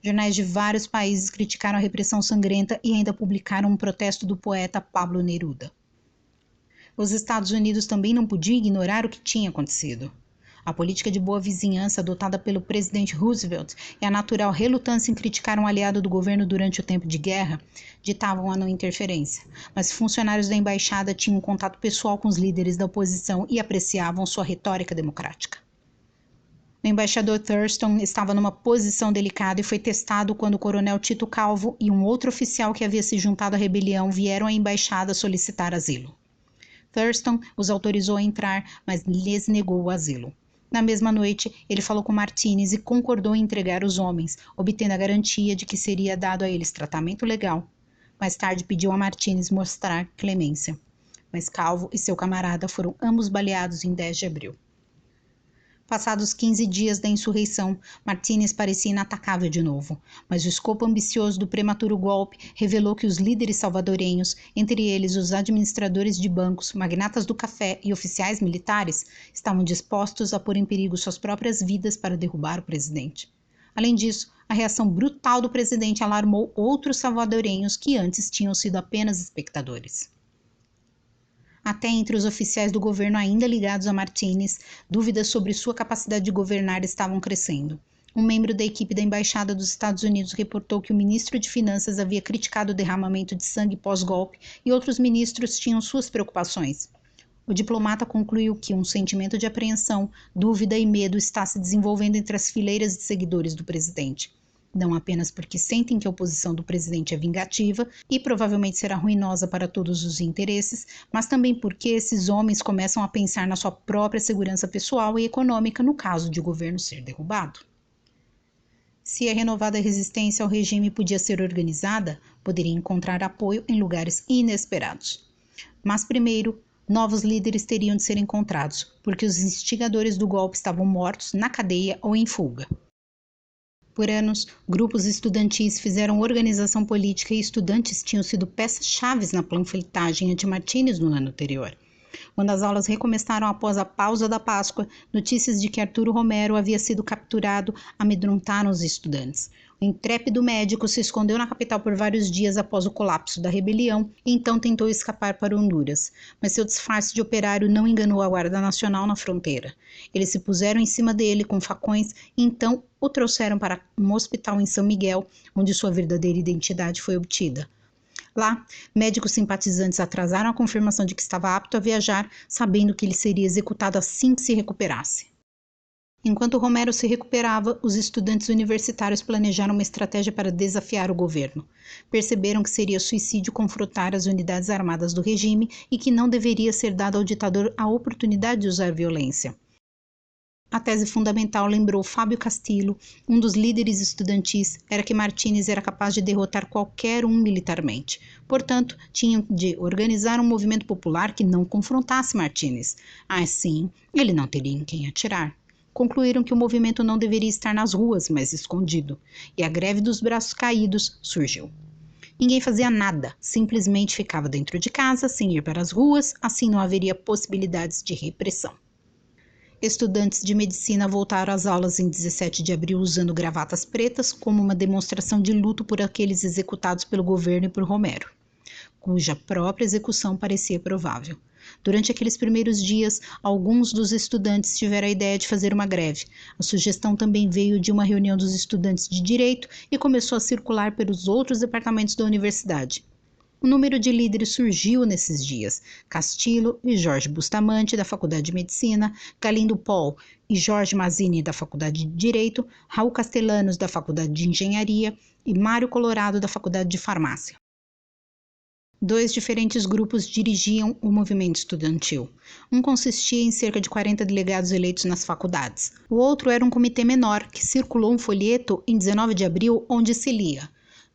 Jornais de vários países criticaram a repressão sangrenta e ainda publicaram um protesto do poeta Pablo Neruda. Os Estados Unidos também não podiam ignorar o que tinha acontecido. A política de boa vizinhança adotada pelo presidente Roosevelt e a natural relutância em criticar um aliado do governo durante o tempo de guerra ditavam a não interferência, mas funcionários da embaixada tinham contato pessoal com os líderes da oposição e apreciavam sua retórica democrática. O embaixador Thurston estava numa posição delicada e foi testado quando o coronel Tito Calvo e um outro oficial que havia se juntado à rebelião vieram à embaixada solicitar asilo. Thurston os autorizou a entrar, mas lhes negou o asilo. Na mesma noite, ele falou com Martínez e concordou em entregar os homens, obtendo a garantia de que seria dado a eles tratamento legal. Mais tarde, pediu a Martínez mostrar clemência. Mas Calvo e seu camarada foram ambos baleados em 10 de abril. Passados 15 dias da insurreição, Martínez parecia inatacável de novo, mas o escopo ambicioso do prematuro golpe revelou que os líderes salvadorenhos, entre eles os administradores de bancos, magnatas do café e oficiais militares, estavam dispostos a pôr em perigo suas próprias vidas para derrubar o presidente. Além disso, a reação brutal do presidente alarmou outros salvadorenhos que antes tinham sido apenas espectadores. Até entre os oficiais do governo ainda ligados a Martínez, dúvidas sobre sua capacidade de governar estavam crescendo. Um membro da equipe da Embaixada dos Estados Unidos reportou que o ministro de Finanças havia criticado o derramamento de sangue pós-golpe e outros ministros tinham suas preocupações. O diplomata concluiu que um sentimento de apreensão, dúvida e medo está se desenvolvendo entre as fileiras de seguidores do presidente. Não apenas porque sentem que a oposição do presidente é vingativa e provavelmente será ruinosa para todos os interesses, mas também porque esses homens começam a pensar na sua própria segurança pessoal e econômica no caso de o governo ser derrubado. Se a renovada resistência ao regime podia ser organizada, poderia encontrar apoio em lugares inesperados. Mas primeiro, novos líderes teriam de ser encontrados, porque os instigadores do golpe estavam mortos, na cadeia ou em fuga. Por anos, grupos estudantis fizeram organização política e estudantes tinham sido peças-chave na panfletagem anti-Martínez no ano anterior. Quando as aulas recomeçaram após a pausa da Páscoa, notícias de que Arturo Romero havia sido capturado amedrontaram os estudantes. O intrépido médico se escondeu na capital por vários dias após o colapso da rebelião e então tentou escapar para Honduras, mas seu disfarce de operário não enganou a Guarda Nacional na fronteira. Eles se puseram em cima dele com facões e então o trouxeram para um hospital em São Miguel, onde sua verdadeira identidade foi obtida. Lá, médicos simpatizantes atrasaram a confirmação de que estava apto a viajar, sabendo que ele seria executado assim que se recuperasse. Enquanto Romero se recuperava, os estudantes universitários planejaram uma estratégia para desafiar o governo. Perceberam que seria suicídio confrontar as unidades armadas do regime e que não deveria ser dado ao ditador a oportunidade de usar violência. A tese fundamental, lembrou Fábio Castillo, um dos líderes estudantis, era que Martínez era capaz de derrotar qualquer um militarmente. Portanto, tinham de organizar um movimento popular que não confrontasse Martínez. Assim, ele não teria em quem atirar. Concluíram que o movimento não deveria estar nas ruas, mas escondido, e a greve dos braços caídos surgiu. Ninguém fazia nada, simplesmente ficava dentro de casa, sem ir para as ruas, assim não haveria possibilidades de repressão. Estudantes de medicina voltaram às aulas em 17 de abril usando gravatas pretas como uma demonstração de luto por aqueles executados pelo governo e por Romero, cuja própria execução parecia provável. Durante aqueles primeiros dias, alguns dos estudantes tiveram a ideia de fazer uma greve. A sugestão também veio de uma reunião dos estudantes de Direito e começou a circular pelos outros departamentos da universidade. Um número de líderes surgiu nesses dias. Castillo e Jorge Bustamante, da Faculdade de Medicina, Galindo Paul e Jorge Mazzini, da Faculdade de Direito, Raul Castellanos, da Faculdade de Engenharia e Mário Colorado, da Faculdade de Farmácia. 2 diferentes grupos dirigiam o movimento estudantil. Um consistia em cerca de 40 delegados eleitos nas faculdades. O outro era um comitê menor, que circulou um folheto em 19 de abril, onde se lia: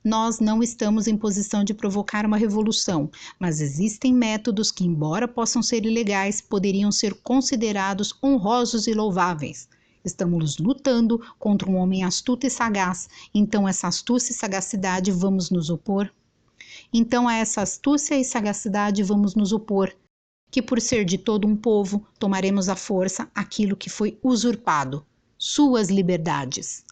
"Nós não estamos em posição de provocar uma revolução, mas existem métodos que, embora possam ser ilegais, poderiam ser considerados honrosos e louváveis. Estamos lutando contra um homem astuto e sagaz, então essa astúcia e sagacidade vamos nos opor. Então a essa astúcia e sagacidade vamos nos opor, que por ser de todo um povo, tomaremos à força aquilo que foi usurpado, suas liberdades."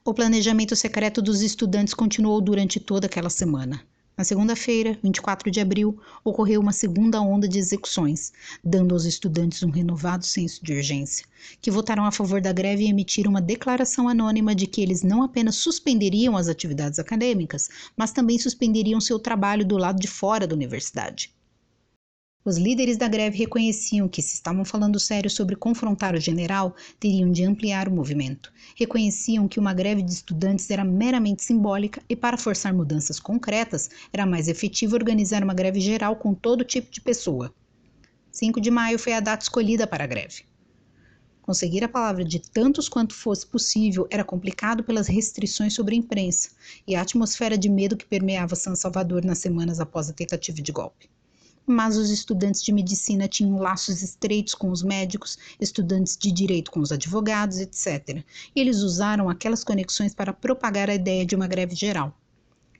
O planejamento secreto dos estudantes continuou durante toda aquela semana. Na segunda-feira, 24 de abril, ocorreu uma segunda onda de execuções, dando aos estudantes um renovado senso de urgência, que votaram a favor da greve e emitiram uma declaração anônima de que eles não apenas suspenderiam as atividades acadêmicas, mas também suspenderiam seu trabalho do lado de fora da universidade. Os líderes da greve reconheciam que, se estavam falando sério sobre confrontar o general, teriam de ampliar o movimento. Reconheciam que uma greve de estudantes era meramente simbólica e, para forçar mudanças concretas, era mais efetivo organizar uma greve geral com todo tipo de pessoa. 5 de maio foi a data escolhida para a greve. Conseguir a palavra de tantos quanto fosse possível era complicado pelas restrições sobre a imprensa e a atmosfera de medo que permeava San Salvador nas semanas após a tentativa de golpe. mas os estudantes de medicina tinham laços estreitos com os médicos, estudantes de direito com os advogados, etc. E eles usaram aquelas conexões para propagar a ideia de uma greve geral.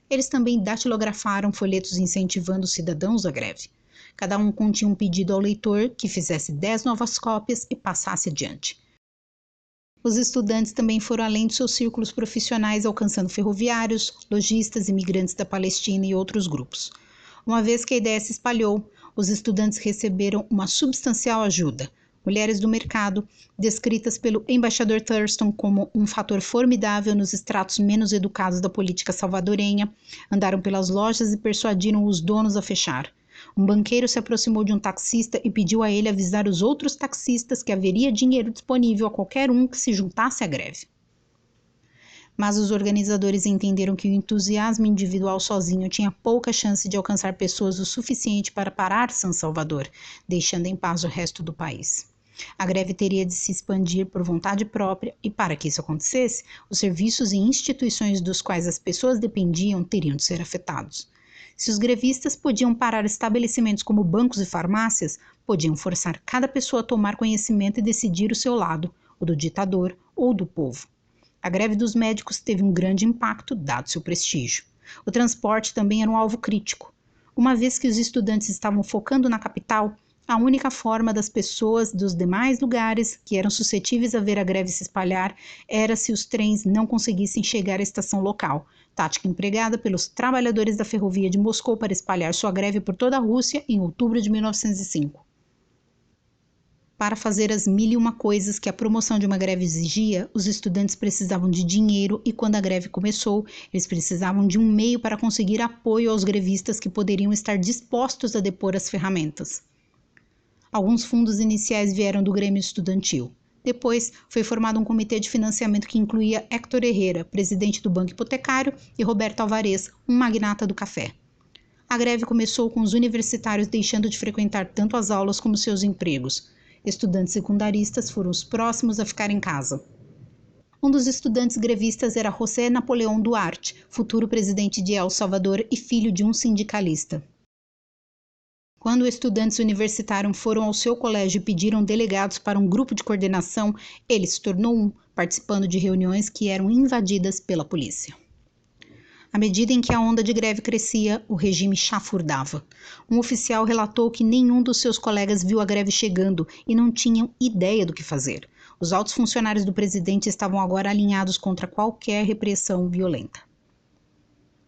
Eles também datilografaram folhetos incentivando os cidadãos à greve. Cada um continha um pedido ao leitor que fizesse 10 novas cópias e passasse adiante. Os estudantes também foram além dos seus círculos profissionais, alcançando ferroviários, lojistas, imigrantes da Palestina e outros grupos. Uma vez que a ideia se espalhou, os estudantes receberam uma substancial ajuda. Mulheres do mercado, descritas pelo embaixador Thurston como um fator formidável nos estratos menos educados da política salvadorenha, andaram pelas lojas e persuadiram os donos a fechar. Um banqueiro se aproximou de um taxista e pediu a ele avisar os outros taxistas que haveria dinheiro disponível a qualquer um que se juntasse à greve. Mas os organizadores entenderam que o entusiasmo individual sozinho tinha pouca chance de alcançar pessoas o suficiente para parar San Salvador, deixando em paz o resto do país. A greve teria de se expandir por vontade própria e, para que isso acontecesse, os serviços e instituições dos quais as pessoas dependiam teriam de ser afetados. Se os grevistas podiam parar estabelecimentos como bancos e farmácias, podiam forçar cada pessoa a tomar conhecimento e decidir o seu lado, o do ditador ou do povo. A greve dos médicos teve um grande impacto, dado seu prestígio. O transporte também era um alvo crítico. Uma vez que os estudantes estavam focando na capital, a única forma das pessoas dos demais lugares que eram suscetíveis a ver a greve se espalhar era se os trens não conseguissem chegar à estação local, tática empregada pelos trabalhadores da ferrovia de Moscou para espalhar sua greve por toda a Rússia em outubro de 1905. Para fazer as 1001 coisas que a promoção de uma greve exigia, os estudantes precisavam de dinheiro e, quando a greve começou, eles precisavam de um meio para conseguir apoio aos grevistas que poderiam estar dispostos a depor as ferramentas. Alguns fundos iniciais vieram do Grêmio Estudantil. Depois, foi formado um comitê de financiamento que incluía Héctor Herrera, presidente do Banco Hipotecário, e Roberto Alvarez, um magnata do café. A greve começou com os universitários deixando de frequentar tanto as aulas como seus empregos. Estudantes secundaristas foram os próximos a ficar em casa. Um dos estudantes grevistas era José Napoleão Duarte, futuro presidente de El Salvador e filho de um sindicalista. Quando estudantes universitários foram ao seu colégio e pediram delegados para um grupo de coordenação, ele se tornou um, participando de reuniões que eram invadidas pela polícia. À medida em que a onda de greve crescia, o regime chafurdava. Um oficial relatou que nenhum dos seus colegas viu a greve chegando e não tinham ideia do que fazer. Os altos funcionários do presidente estavam agora alinhados contra qualquer repressão violenta.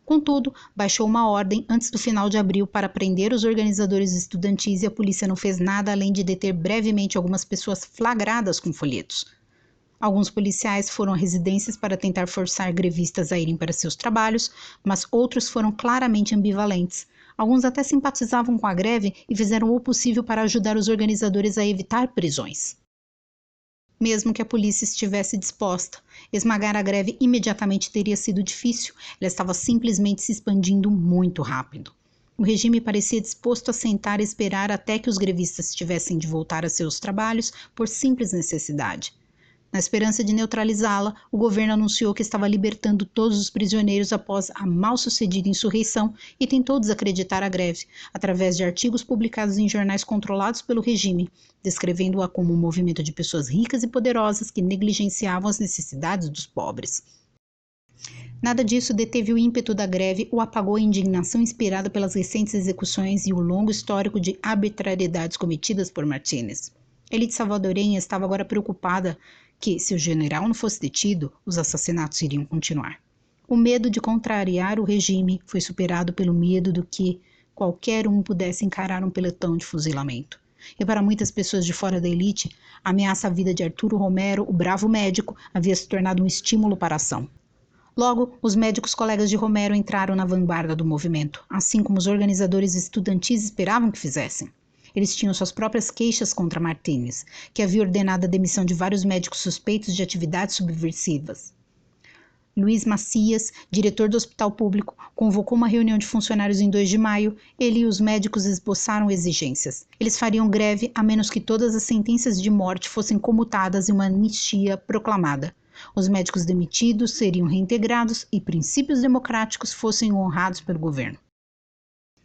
Contudo, baixou uma ordem antes do final de abril para prender os organizadores estudantis e a polícia não fez nada além de deter brevemente algumas pessoas flagradas com folhetos. Alguns policiais foram a residências para tentar forçar grevistas a irem para seus trabalhos, mas outros foram claramente ambivalentes. Alguns até simpatizavam com a greve e fizeram o possível para ajudar os organizadores a evitar prisões. Mesmo que a polícia estivesse disposta, esmagar a greve imediatamente teria sido difícil, ela estava simplesmente se expandindo muito rápido. O regime parecia disposto a sentar e esperar até que os grevistas tivessem de voltar a seus trabalhos por simples necessidade. Na esperança de neutralizá-la, o governo anunciou que estava libertando todos os prisioneiros após a mal-sucedida insurreição e tentou desacreditar a greve, através de artigos publicados em jornais controlados pelo regime, descrevendo-a como um movimento de pessoas ricas e poderosas que negligenciavam as necessidades dos pobres. Nada disso deteve o ímpeto da greve ou apagou a indignação inspirada pelas recentes execuções e o longo histórico de arbitrariedades cometidas por Martínez. A elite salvadorenha estava agora preocupada que, se o general não fosse detido, os assassinatos iriam continuar. O medo de contrariar o regime foi superado pelo medo do que qualquer um pudesse encarar um pelotão de fuzilamento. E para muitas pessoas de fora da elite, a ameaça à vida de Arturo Romero, o bravo médico, havia se tornado um estímulo para a ação. Logo, os médicos colegas de Romero entraram na vanguarda do movimento, assim como os organizadores estudantis esperavam que fizessem. Eles tinham suas próprias queixas contra Martínez, que havia ordenado a demissão de vários médicos suspeitos de atividades subversivas. Luiz Macias, diretor do hospital público, convocou uma reunião de funcionários em 2 de maio. Ele e os médicos esboçaram exigências. Eles fariam greve a menos que todas as sentenças de morte fossem comutadas e uma anistia proclamada. Os médicos demitidos seriam reintegrados e princípios democráticos fossem honrados pelo governo.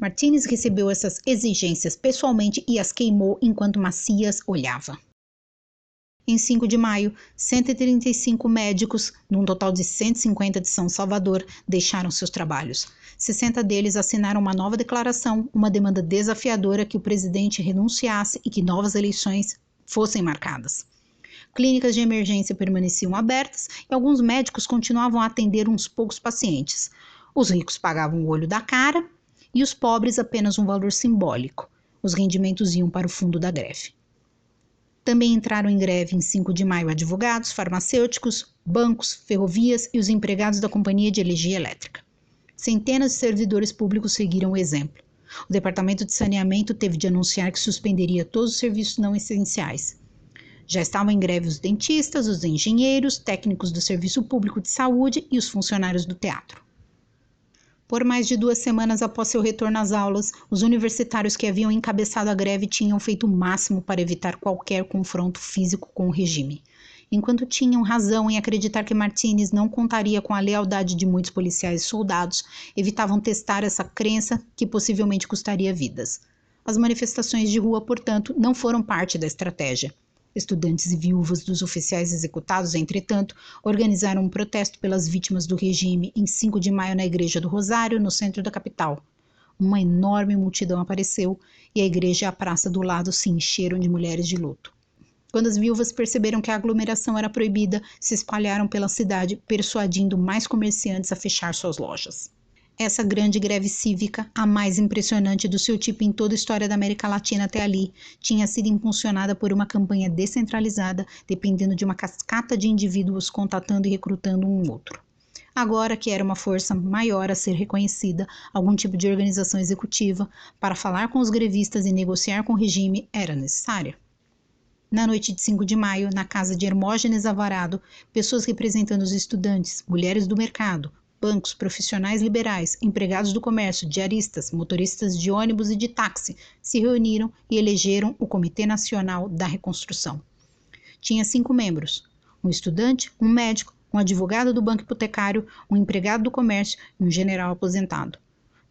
Martínez recebeu essas exigências pessoalmente e as queimou enquanto Macias olhava. Em 5 de maio, 135 médicos, num total de 150 de São Salvador, deixaram seus trabalhos. 60 deles assinaram uma nova declaração, uma demanda desafiadora que o presidente renunciasse e que novas eleições fossem marcadas. Clínicas de emergência permaneciam abertas e alguns médicos continuavam a atender uns poucos pacientes. Os ricos pagavam o olho da cara e os pobres apenas um valor simbólico. Os rendimentos iam para o fundo da greve. Também entraram em greve em 5 de maio advogados, farmacêuticos, bancos, ferrovias e os empregados da Companhia de Energia Elétrica. Centenas de servidores públicos seguiram o exemplo. O Departamento de Saneamento teve de anunciar que suspenderia todos os serviços não essenciais. Já estavam em greve os dentistas, os engenheiros, técnicos do Serviço Público de Saúde e os funcionários do teatro. Por mais de 2 semanas após seu retorno às aulas, os universitários que haviam encabeçado a greve tinham feito o máximo para evitar qualquer confronto físico com o regime. Enquanto tinham razão em acreditar que Martínez não contaria com a lealdade de muitos policiais e soldados, evitavam testar essa crença que possivelmente custaria vidas. As manifestações de rua, portanto, não foram parte da estratégia. Estudantes e viúvas dos oficiais executados, entretanto, organizaram um protesto pelas vítimas do regime em 5 de maio na Igreja do Rosário, no centro da capital. Uma enorme multidão apareceu e a igreja e a praça do lado se encheram de mulheres de luto. Quando as viúvas perceberam que a aglomeração era proibida, se espalharam pela cidade, persuadindo mais comerciantes a fechar suas lojas. Essa grande greve cívica, a mais impressionante do seu tipo em toda a história da América Latina até ali, tinha sido impulsionada por uma campanha descentralizada, dependendo de uma cascata de indivíduos contatando e recrutando um outro. Agora que era uma força maior a ser reconhecida, algum tipo de organização executiva, para falar com os grevistas e negociar com o regime, era necessária. Na noite de 5 de maio, na casa de Hermógenes Alvarado, pessoas representando os estudantes, mulheres do mercado, bancos, profissionais liberais, empregados do comércio, diaristas, motoristas de ônibus e de táxi se reuniram e elegeram o Comitê Nacional da Reconstrução. Tinha 5 membros: um estudante, um médico, um advogado do banco hipotecário, um empregado do comércio e um general aposentado.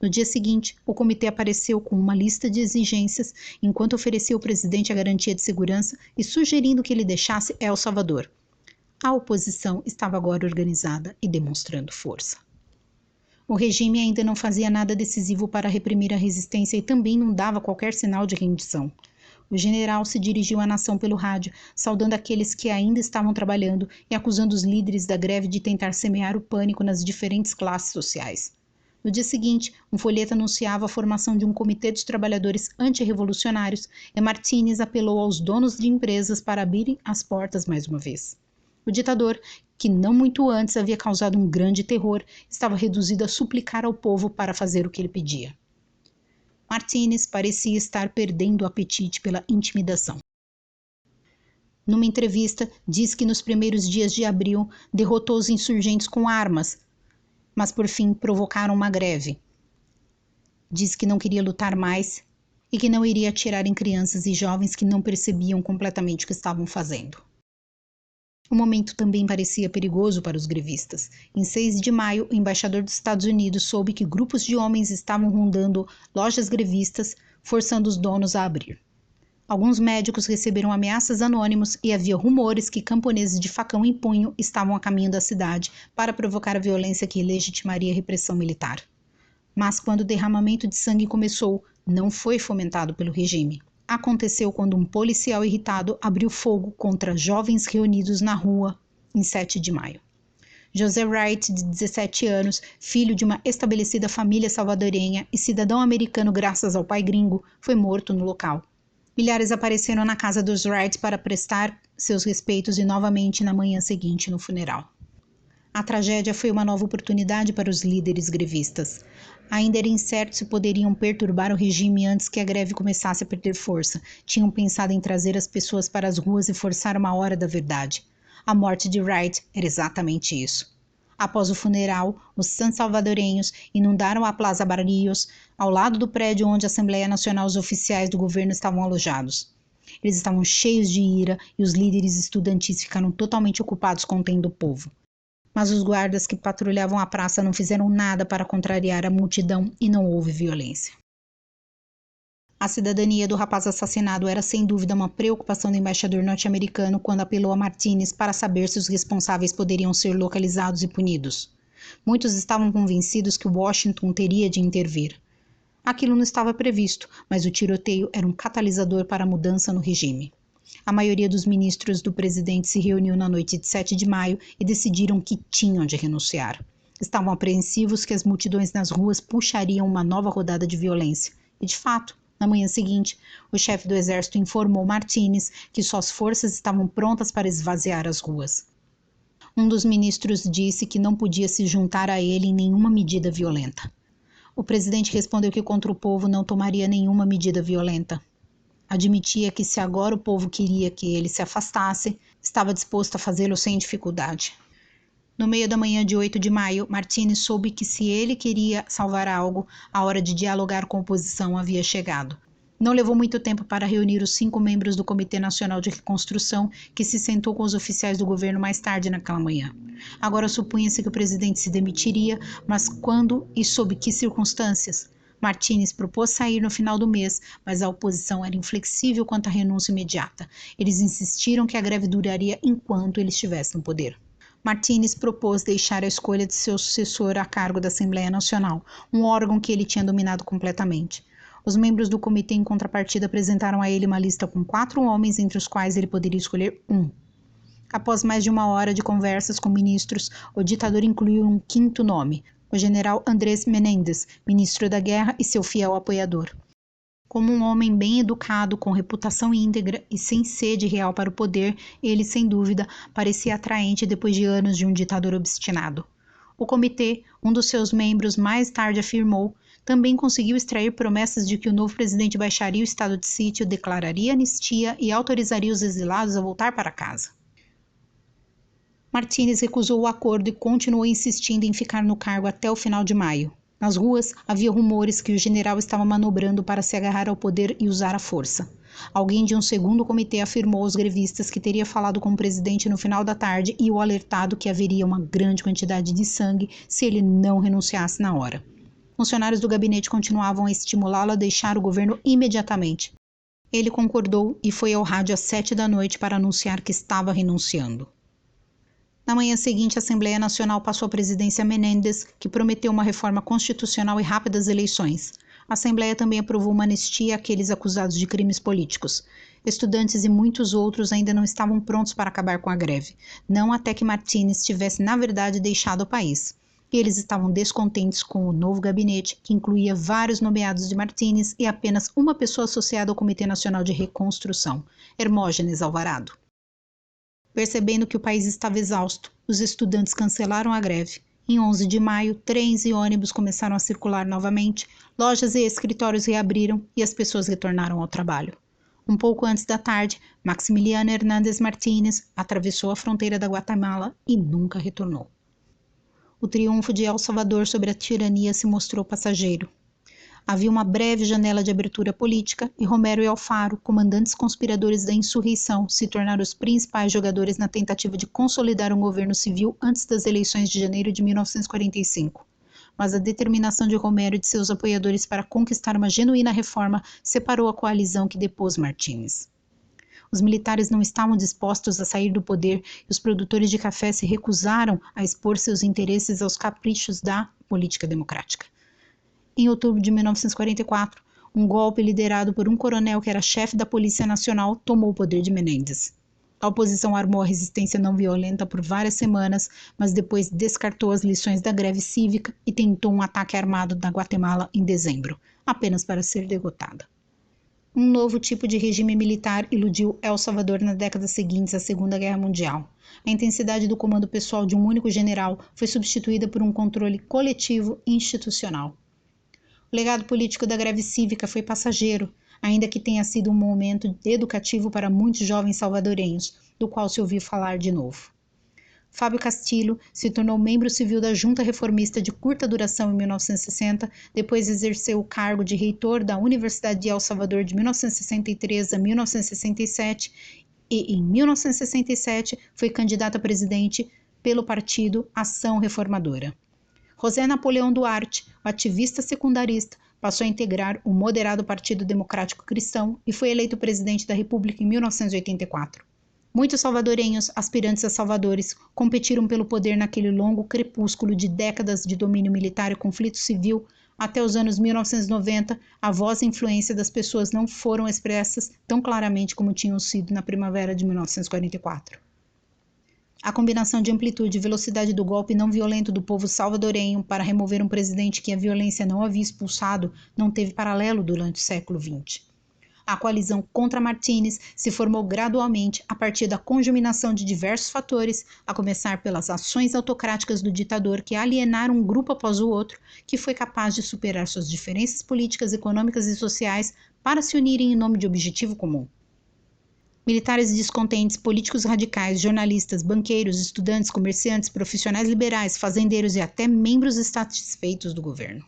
No dia seguinte, o comitê apareceu com uma lista de exigências, enquanto oferecia ao presidente a garantia de segurança e sugerindo que ele deixasse El Salvador. A oposição estava agora organizada e demonstrando força. O regime ainda não fazia nada decisivo para reprimir a resistência e também não dava qualquer sinal de rendição. O general se dirigiu à nação pelo rádio, saudando aqueles que ainda estavam trabalhando e acusando os líderes da greve de tentar semear o pânico nas diferentes classes sociais. No dia seguinte, um folheto anunciava a formação de um comitê dos trabalhadores antirrevolucionários e Martínez apelou aos donos de empresas para abrirem as portas mais uma vez. O ditador, que não muito antes havia causado um grande terror, estava reduzido a suplicar ao povo para fazer o que ele pedia. Martínez parecia estar perdendo o apetite pela intimidação. Numa entrevista, diz que nos primeiros dias de abril derrotou os insurgentes com armas, mas por fim provocaram uma greve. Diz que não queria lutar mais e que não iria atirar em crianças e jovens que não percebiam completamente o que estavam fazendo. O momento também parecia perigoso para os grevistas. Em 6 de maio, o embaixador dos Estados Unidos soube que grupos de homens estavam rondando lojas grevistas, forçando os donos a abrir. Alguns médicos receberam ameaças anônimos e havia rumores que camponeses de facão em punho estavam a caminho da cidade para provocar a violência que legitimaria a repressão militar. Mas quando o derramamento de sangue começou, não foi fomentado pelo regime. Aconteceu quando um policial irritado abriu fogo contra jovens reunidos na rua em 7 de maio. José Wright, de 17 anos, filho de uma estabelecida família salvadorenha e cidadão americano graças ao pai gringo, foi morto no local. Milhares apareceram na casa dos Wright para prestar seus respeitos e novamente na manhã seguinte no funeral. A tragédia foi uma nova oportunidade para os líderes grevistas. Ainda era incerto se poderiam perturbar o regime antes que a greve começasse a perder força. Tinham pensado em trazer as pessoas para as ruas e forçar uma hora da verdade. A morte de Wright era exatamente isso. Após o funeral, os san-salvadorenhos inundaram a Plaza Barrios, ao lado do prédio onde a Assembleia Nacional e os oficiais do governo estavam alojados. Eles estavam cheios de ira e os líderes estudantis ficaram totalmente ocupados contendo o povo. Mas os guardas que patrulhavam a praça não fizeram nada para contrariar a multidão e não houve violência. A cidadania do rapaz assassinado era sem dúvida uma preocupação do embaixador norte-americano quando apelou a Martínez para saber se os responsáveis poderiam ser localizados e punidos. Muitos estavam convencidos que Washington teria de intervir. Aquilo não estava previsto, mas o tiroteio era um catalisador para a mudança no regime. A maioria dos ministros do presidente se reuniu na noite de 7 de maio e decidiram que tinham de renunciar. Estavam apreensivos que as multidões nas ruas puxariam uma nova rodada de violência. E, de fato, na manhã seguinte, o chefe do exército informou Martínez que suas forças estavam prontas para esvaziar as ruas. Um dos ministros disse que não podia se juntar a ele em nenhuma medida violenta. O presidente respondeu que contra o povo não tomaria nenhuma medida violenta. Admitia que se agora o povo queria que ele se afastasse, estava disposto a fazê-lo sem dificuldade. No meio da manhã de 8 de maio, Martínez soube que se ele queria salvar algo, a hora de dialogar com a oposição havia chegado. Não levou muito tempo para reunir os 5 membros do Comitê Nacional de Reconstrução, que se sentou com os oficiais do governo mais tarde naquela manhã. Agora supunha-se que o presidente se demitiria, mas quando e sob que circunstâncias? Martínez propôs sair no final do mês, mas a oposição era inflexível quanto à renúncia imediata. Eles insistiram que a greve duraria enquanto ele estivesse no poder. Martínez propôs deixar a escolha de seu sucessor a cargo da Assembleia Nacional, um órgão que ele tinha dominado completamente. Os membros do comitê, em contrapartida, apresentaram a ele uma lista com 4 homens, entre os quais ele poderia escolher um. Após mais de 1 hora de conversas com ministros, o ditador incluiu um 5º nome, o general Andrés Menéndez, ministro da Guerra e seu fiel apoiador. Como um homem bem educado, com reputação íntegra e sem sede real para o poder, ele, sem dúvida, parecia atraente depois de anos de um ditador obstinado. O comitê, um dos seus membros, mais tarde afirmou, também conseguiu extrair promessas de que o novo presidente baixaria o estado de sítio, declararia anistia e autorizaria os exilados a voltar para casa. Martínez recusou o acordo e continuou insistindo em ficar no cargo até o final de maio. Nas ruas, havia rumores que o general estava manobrando para se agarrar ao poder e usar a força. Alguém de um 2º comitê afirmou aos grevistas que teria falado com o presidente no final da tarde e o alertado que haveria uma grande quantidade de sangue se ele não renunciasse na hora. Funcionários do gabinete continuavam a estimulá-lo a deixar o governo imediatamente. Ele concordou e foi ao rádio às 7 da noite para anunciar que estava renunciando. Na manhã seguinte, a Assembleia Nacional passou a presidência a Menéndez, que prometeu uma reforma constitucional e rápidas eleições. A Assembleia também aprovou uma anistia àqueles acusados de crimes políticos. Estudantes e muitos outros ainda não estavam prontos para acabar com a greve, não até que Martínez tivesse, na verdade, deixado o país. E eles estavam descontentes com o novo gabinete, que incluía vários nomeados de Martínez e apenas uma pessoa associada ao Comitê Nacional de Reconstrução, Hermógenes Alvarado. Percebendo que o país estava exausto, os estudantes cancelaram a greve. Em 11 de maio, trens e ônibus começaram a circular novamente, lojas e escritórios reabriram e as pessoas retornaram ao trabalho. Um pouco antes da tarde, Maximiliano Hernández Martínez atravessou a fronteira da Guatemala e nunca retornou. O triunfo de El Salvador sobre a tirania se mostrou passageiro. Havia uma breve janela de abertura política e Romero e Alfaro, comandantes conspiradores da insurreição, se tornaram os principais jogadores na tentativa de consolidar um governo civil antes das eleições de janeiro de 1945. Mas a determinação de Romero e de seus apoiadores para conquistar uma genuína reforma separou a coalizão que depôs Martínez. Os militares não estavam dispostos a sair do poder e os produtores de café se recusaram a expor seus interesses aos caprichos da política democrática. Em outubro de 1944, um golpe liderado por um coronel que era chefe da Polícia Nacional tomou o poder de Menéndez. A oposição armou a resistência não violenta por várias semanas, mas depois descartou as lições da greve cívica e tentou um ataque armado na Guatemala em dezembro, apenas para ser derrotada. Um novo tipo de regime militar iludiu El Salvador nas décadas seguintes à Segunda Guerra Mundial. A intensidade do comando pessoal de um único general foi substituída por um controle coletivo e institucional. O legado político da greve cívica foi passageiro, ainda que tenha sido um momento educativo para muitos jovens salvadorenhos, do qual se ouviu falar de novo. Fábio Castilho se tornou membro civil da Junta Reformista de curta duração em 1960, depois exerceu o cargo de reitor da Universidade de El Salvador de 1963 a 1967 e, em 1967, foi candidato a presidente pelo partido Ação Reformadora. José Napoleão Duarte, o ativista secundarista, Passou a integrar o moderado Partido Democrático Cristão e foi eleito presidente da República em 1984. Muitos salvadorenhos, aspirantes a salvadores, competiram pelo poder naquele longo crepúsculo de décadas de domínio militar e conflito civil. Até os anos 1990, a voz e influência das pessoas não foram expressas tão claramente como tinham sido na primavera de 1944. A combinação de amplitude e velocidade do golpe não violento do povo salvadorenho para remover um presidente que a violência não havia expulsado não teve paralelo durante o século XX. A coalizão contra Martínez se formou gradualmente a partir da conjuminação de diversos fatores, a começar pelas ações autocráticas do ditador que alienaram um grupo após o outro, que foi capaz de superar suas diferenças políticas, econômicas e sociais para se unirem em nome de objetivo comum. Militares descontentes, políticos radicais, jornalistas, banqueiros, estudantes, comerciantes, profissionais liberais, fazendeiros e até membros insatisfeitos do governo.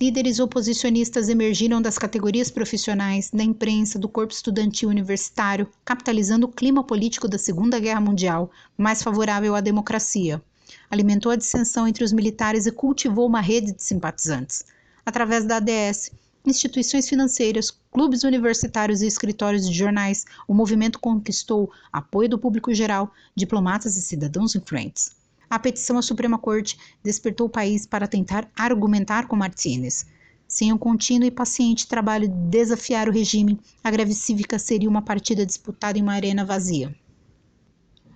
Líderes oposicionistas emergiram das categorias profissionais, da imprensa, do corpo estudantil universitário, capitalizando o clima político da Segunda Guerra Mundial, mais favorável à democracia. Alimentou a dissensão entre os militares e cultivou uma rede de simpatizantes. Através da ADS, instituições financeiras, clubes universitários e escritórios de jornais, o movimento conquistou apoio do público geral, diplomatas e cidadãos influentes. A petição à Suprema Corte despertou o país para tentar argumentar com Martínez. Sem um contínuo e paciente trabalho de desafiar o regime, a greve cívica seria uma partida disputada em uma arena vazia.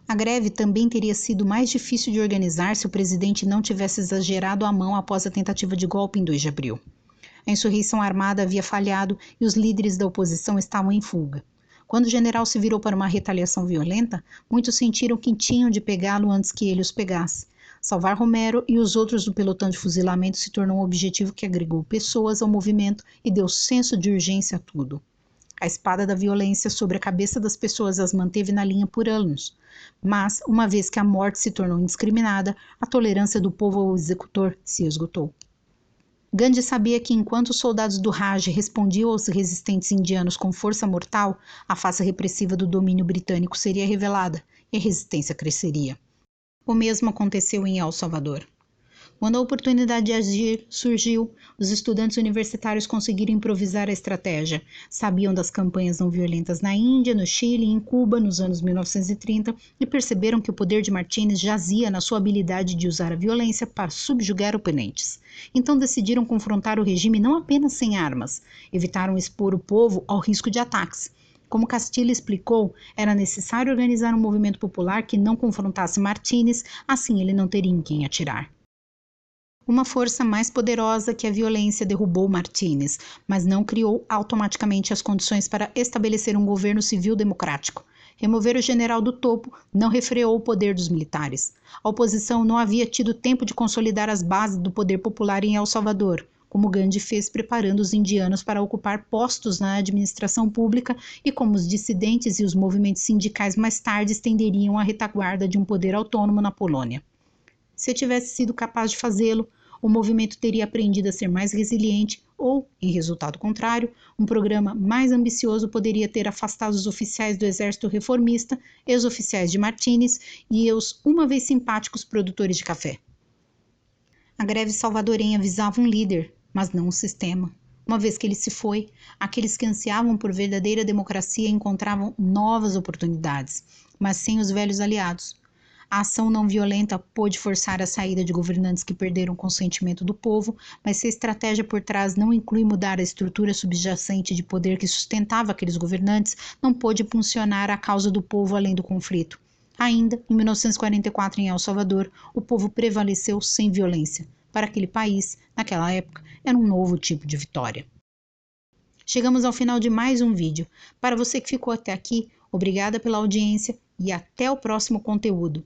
A greve também teria sido mais difícil de organizar se o presidente não tivesse exagerado a mão após a tentativa de golpe em 2 de abril. A insurreição armada havia falhado e os líderes da oposição estavam em fuga. Quando o general se virou para uma retaliação violenta, muitos sentiram que tinham de pegá-lo antes que ele os pegasse. Salvar Romero e os outros do pelotão de fuzilamento se tornou um objetivo que agregou pessoas ao movimento e deu senso de urgência a tudo. A espada da violência sobre a cabeça das pessoas as manteve na linha por anos. Mas, uma vez que a morte se tornou indiscriminada, a tolerância do povo ao executor se esgotou. Gandhi sabia que enquanto os soldados do Raj respondiam aos resistentes indianos com força mortal, a face repressiva do domínio britânico seria revelada e a resistência cresceria. O mesmo aconteceu em El Salvador. Quando a oportunidade de agir surgiu, os estudantes universitários conseguiram improvisar a estratégia. Sabiam das campanhas não violentas na Índia, no Chile e em Cuba nos anos 1930 e perceberam que o poder de Martínez jazia na sua habilidade de usar a violência para subjugar oponentes. Então decidiram confrontar o regime não apenas sem armas, evitaram expor o povo ao risco de ataques. Como Castilho explicou, era necessário organizar um movimento popular que não confrontasse Martínez, assim ele não teria em quem atirar. Uma força mais poderosa que a violência derrubou Martínez, mas não criou automaticamente as condições para estabelecer um governo civil democrático. Remover o general do topo não refreou o poder dos militares. A oposição não havia tido tempo de consolidar as bases do poder popular em El Salvador, como Gandhi fez preparando os indianos para ocupar postos na administração pública e como os dissidentes e os movimentos sindicais mais tarde estenderiam a retaguarda de um poder autônomo na Polônia. Se tivesse sido capaz de fazê-lo, o movimento teria aprendido a ser mais resiliente ou, em resultado contrário, um programa mais ambicioso poderia ter afastado os oficiais do exército reformista, ex-oficiais de Martínez e os uma vez simpáticos produtores de café. A greve salvadorenha visava um líder, mas não um sistema. Uma vez que ele se foi, aqueles que ansiavam por verdadeira democracia encontravam novas oportunidades, mas sem os velhos aliados. A ação não violenta pôde forçar a saída de governantes que perderam o consentimento do povo, mas se a estratégia por trás não inclui mudar a estrutura subjacente de poder que sustentava aqueles governantes, não pôde impulsionar a causa do povo além do conflito. Ainda, em 1944, em El Salvador, o povo prevaleceu sem violência. Para aquele país, naquela época, era um novo tipo de vitória. Chegamos ao final de mais um vídeo. Para você que ficou até aqui, obrigada pela audiência e até o próximo conteúdo.